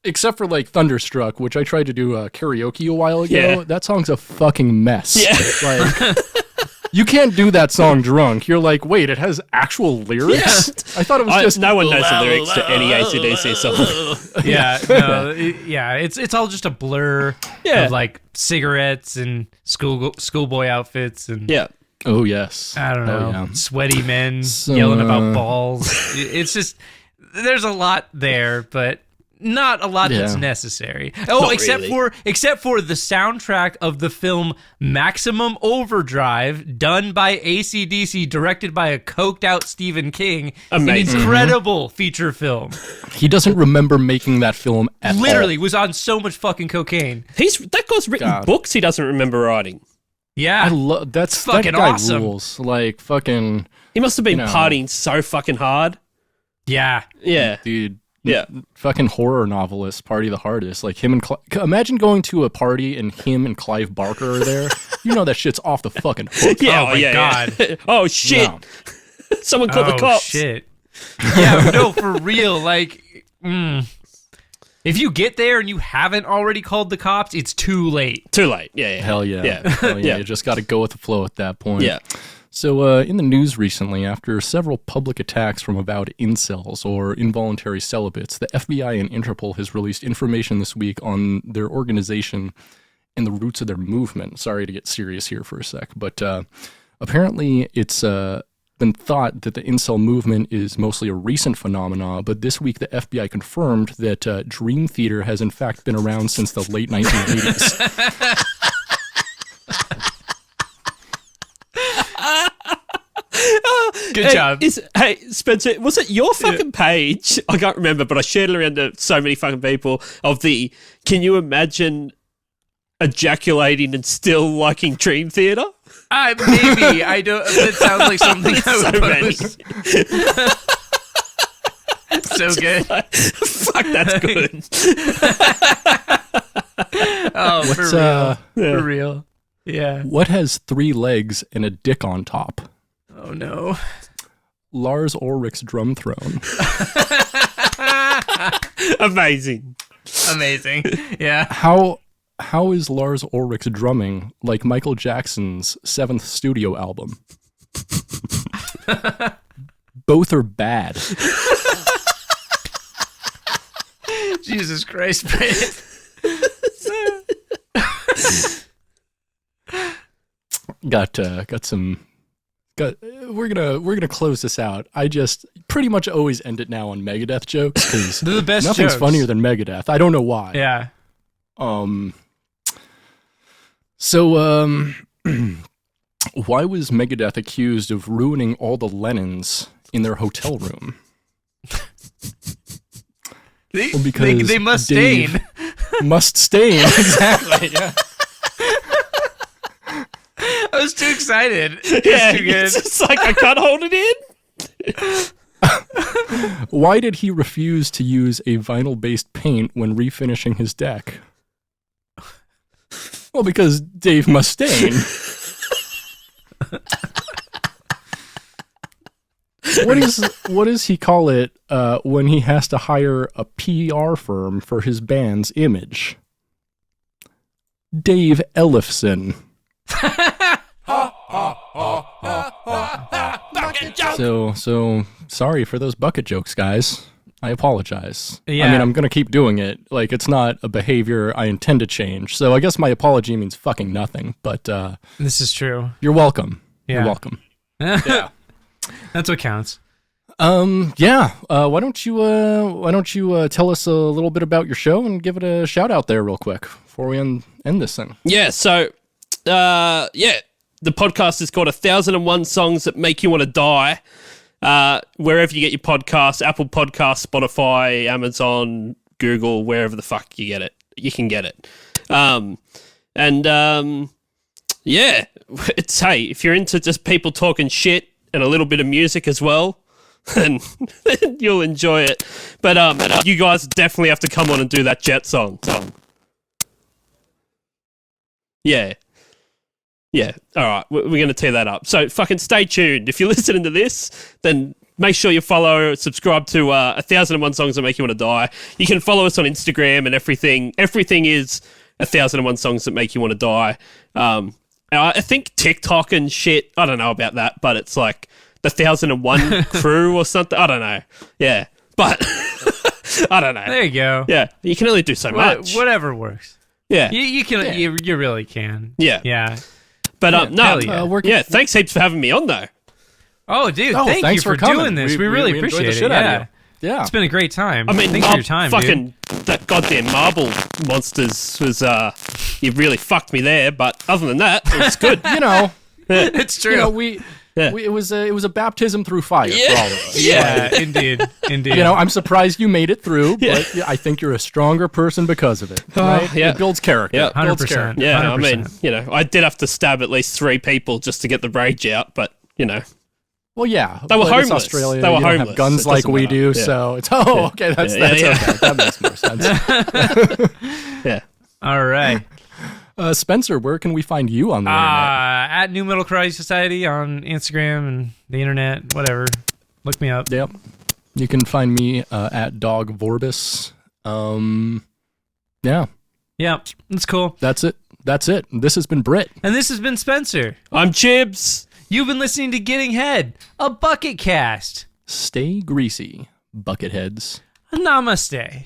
B: except for like Thunderstruck, which I tried to do karaoke a while ago.
C: Yeah.
B: That song's a fucking mess.
C: Yeah.
B: Like, You can't do that song drunk. You're like, wait, it has actual lyrics? Yeah. I thought it was just...
C: No one knows the lyrics to any AC/DC song.
A: It's all just a blur of like cigarettes and schoolboy outfits and
B: Oh, yes.
A: I don't know, sweaty men yelling about balls. It's just, there's a lot there, but not a lot that's necessary. Oh, except for the soundtrack of the film Maximum Overdrive, done by AC/DC, directed by a coked out Stephen King.
C: Amazing.
A: An incredible feature film.
B: He doesn't remember making that film at all.
A: Literally was on so much fucking cocaine.
C: That guy's written books he doesn't remember writing.
A: Yeah.
B: That's
A: fucking
B: that guy
A: awesome.
B: rules. Like, fucking...
C: He must have been partying so fucking hard.
A: Yeah.
C: Yeah.
B: Dude.
C: Yeah.
B: Fucking horror novelist, party the hardest. Like him and imagine going to a party and him and Clive Barker are there. You know that shit's off the fucking hook.
C: Yeah,
A: oh my god.
C: Yeah. Oh shit.
B: No.
C: Someone called the cops.
A: Shit. Yeah, no, for real. Like, if you get there and you haven't already called the cops, it's too late.
C: Too late. Yeah.
B: Hell yeah.
C: Yeah.
B: Hell yeah.
C: Yeah.
B: You just got to go with the flow at that point.
C: Yeah.
B: So, in the news recently, after several public attacks from avowed incels or involuntary celibates, the FBI and Interpol has released information this week on their organization and the roots of their movement. Sorry to get serious here for a sec, but apparently it's been thought that the incel movement is mostly a recent phenomenon, but this week the FBI confirmed that Dream Theater has in fact been around since the late 1980s.
A: Good job.
C: Hey, Spencer, was it your fucking page? I can't remember, but I shared it around to so many fucking people of the, can you imagine ejaculating and still liking Dream Theater?
A: Maybe. I don't. That sounds like something I would post. So good.
C: Fuck, that's good.
A: Oh, for real. Yeah.
B: What has 3 legs and a dick on top?
A: Oh no.
B: Lars Ulrich's drum throne.
C: Amazing.
A: Yeah.
B: How is Lars Ulrich's drumming like Michael Jackson's 7th studio album? Both are bad.
A: Jesus Christ, Brett.
B: We're gonna close this out. I just pretty much always end it now on Megadeth jokes because
A: They're the best
B: nothing's
A: jokes.
B: funnier than Megadeth. I don't know why.
A: Yeah.
B: So why was Megadeth accused of ruining all the Lennons in their hotel room? Because
A: they must
B: Dave
A: stain.
B: Must stain, exactly. Yeah.
A: I was too excited.
C: Yeah,
A: Too good.
C: it's just like, I can't hold it in.
B: Why did he refuse to use a vinyl-based paint when refinishing his deck? Well, because Dave Mustaine. What does he call it when he has to hire a PR firm for his band's image? Dave Ellefson. So sorry for those bucket jokes, guys. I apologize.
A: Yeah.
B: I mean, I'm going to keep doing it. Like, it's not a behavior I intend to change. So I guess my apology means fucking nothing, but
A: This is true.
B: you're welcome.
A: Yeah.
B: You're welcome. Yeah.
A: That's what counts.
B: Yeah. Why don't you tell us a little bit about your show and give it a shout out there real quick before we end this thing?
C: Yeah, so, the podcast is called 1001 Songs That Make You Want to Die. Wherever you get your podcasts, Apple Podcasts, Spotify, Amazon, Google, wherever the fuck you get it, you can get it. Yeah, it's, hey, if you're into just people talking shit and a little bit of music as well, then you'll enjoy it. But you guys definitely have to come on and do that Jet song. Yeah. Yeah, all right, we're going to tear that up. So fucking stay tuned. If you're listening to this, then make sure you follow, subscribe to 1001 Songs That Make You Want to Die. You can follow us on Instagram and everything. Everything is 1001 Songs That Make You Want to Die. I think TikTok and shit, I don't know about that, but it's like the 1001 crew or something. I don't know. Yeah. But I don't know.
A: There you go.
C: Yeah. You can only do so much.
A: Whatever works.
C: Yeah.
A: You can. You really can.
C: Yeah.
A: Yeah.
C: But no. Thanks heaps for having me on though.
A: Oh, dude, thank you for doing this. We really appreciate it. Yeah, it's been a great time.
C: I mean,
A: thanks for your time,
C: fucking
A: dude.
C: That goddamn marble monsters was you really fucked me there. But other than that, it was good.
A: It's true.
B: It was a baptism through fire for all of us.
A: Yeah, indeed.
B: I'm surprised you made it through, but I think you're a stronger person because of it. Right?
C: Yeah.
B: It builds character.
C: Yeah,
A: 100%.
C: Yeah,
A: 100%.
C: I mean, I did have to stab at least 3 people just to get the rage out, but
B: Well, yeah,
C: they were homeless.
B: Australia,
C: They were
B: you don't
C: homeless.
B: have guns like we do, so it's okay. That's okay. That makes more sense.
C: Yeah.
A: All right.
B: Spenser, where can we find you on the internet?
A: At New Middle Karate Society on Instagram and the internet, whatever. Look me up.
B: Yep. You can find me at Dog Vorbis. Yeah.
A: Yep, that's cool.
B: That's it. This has been Britt.
A: And this has been Spenser.
C: I'm Chibbs.
A: You've been listening to Getting Head, a Bucketcast.
B: Stay greasy, Bucketheads.
A: Namaste.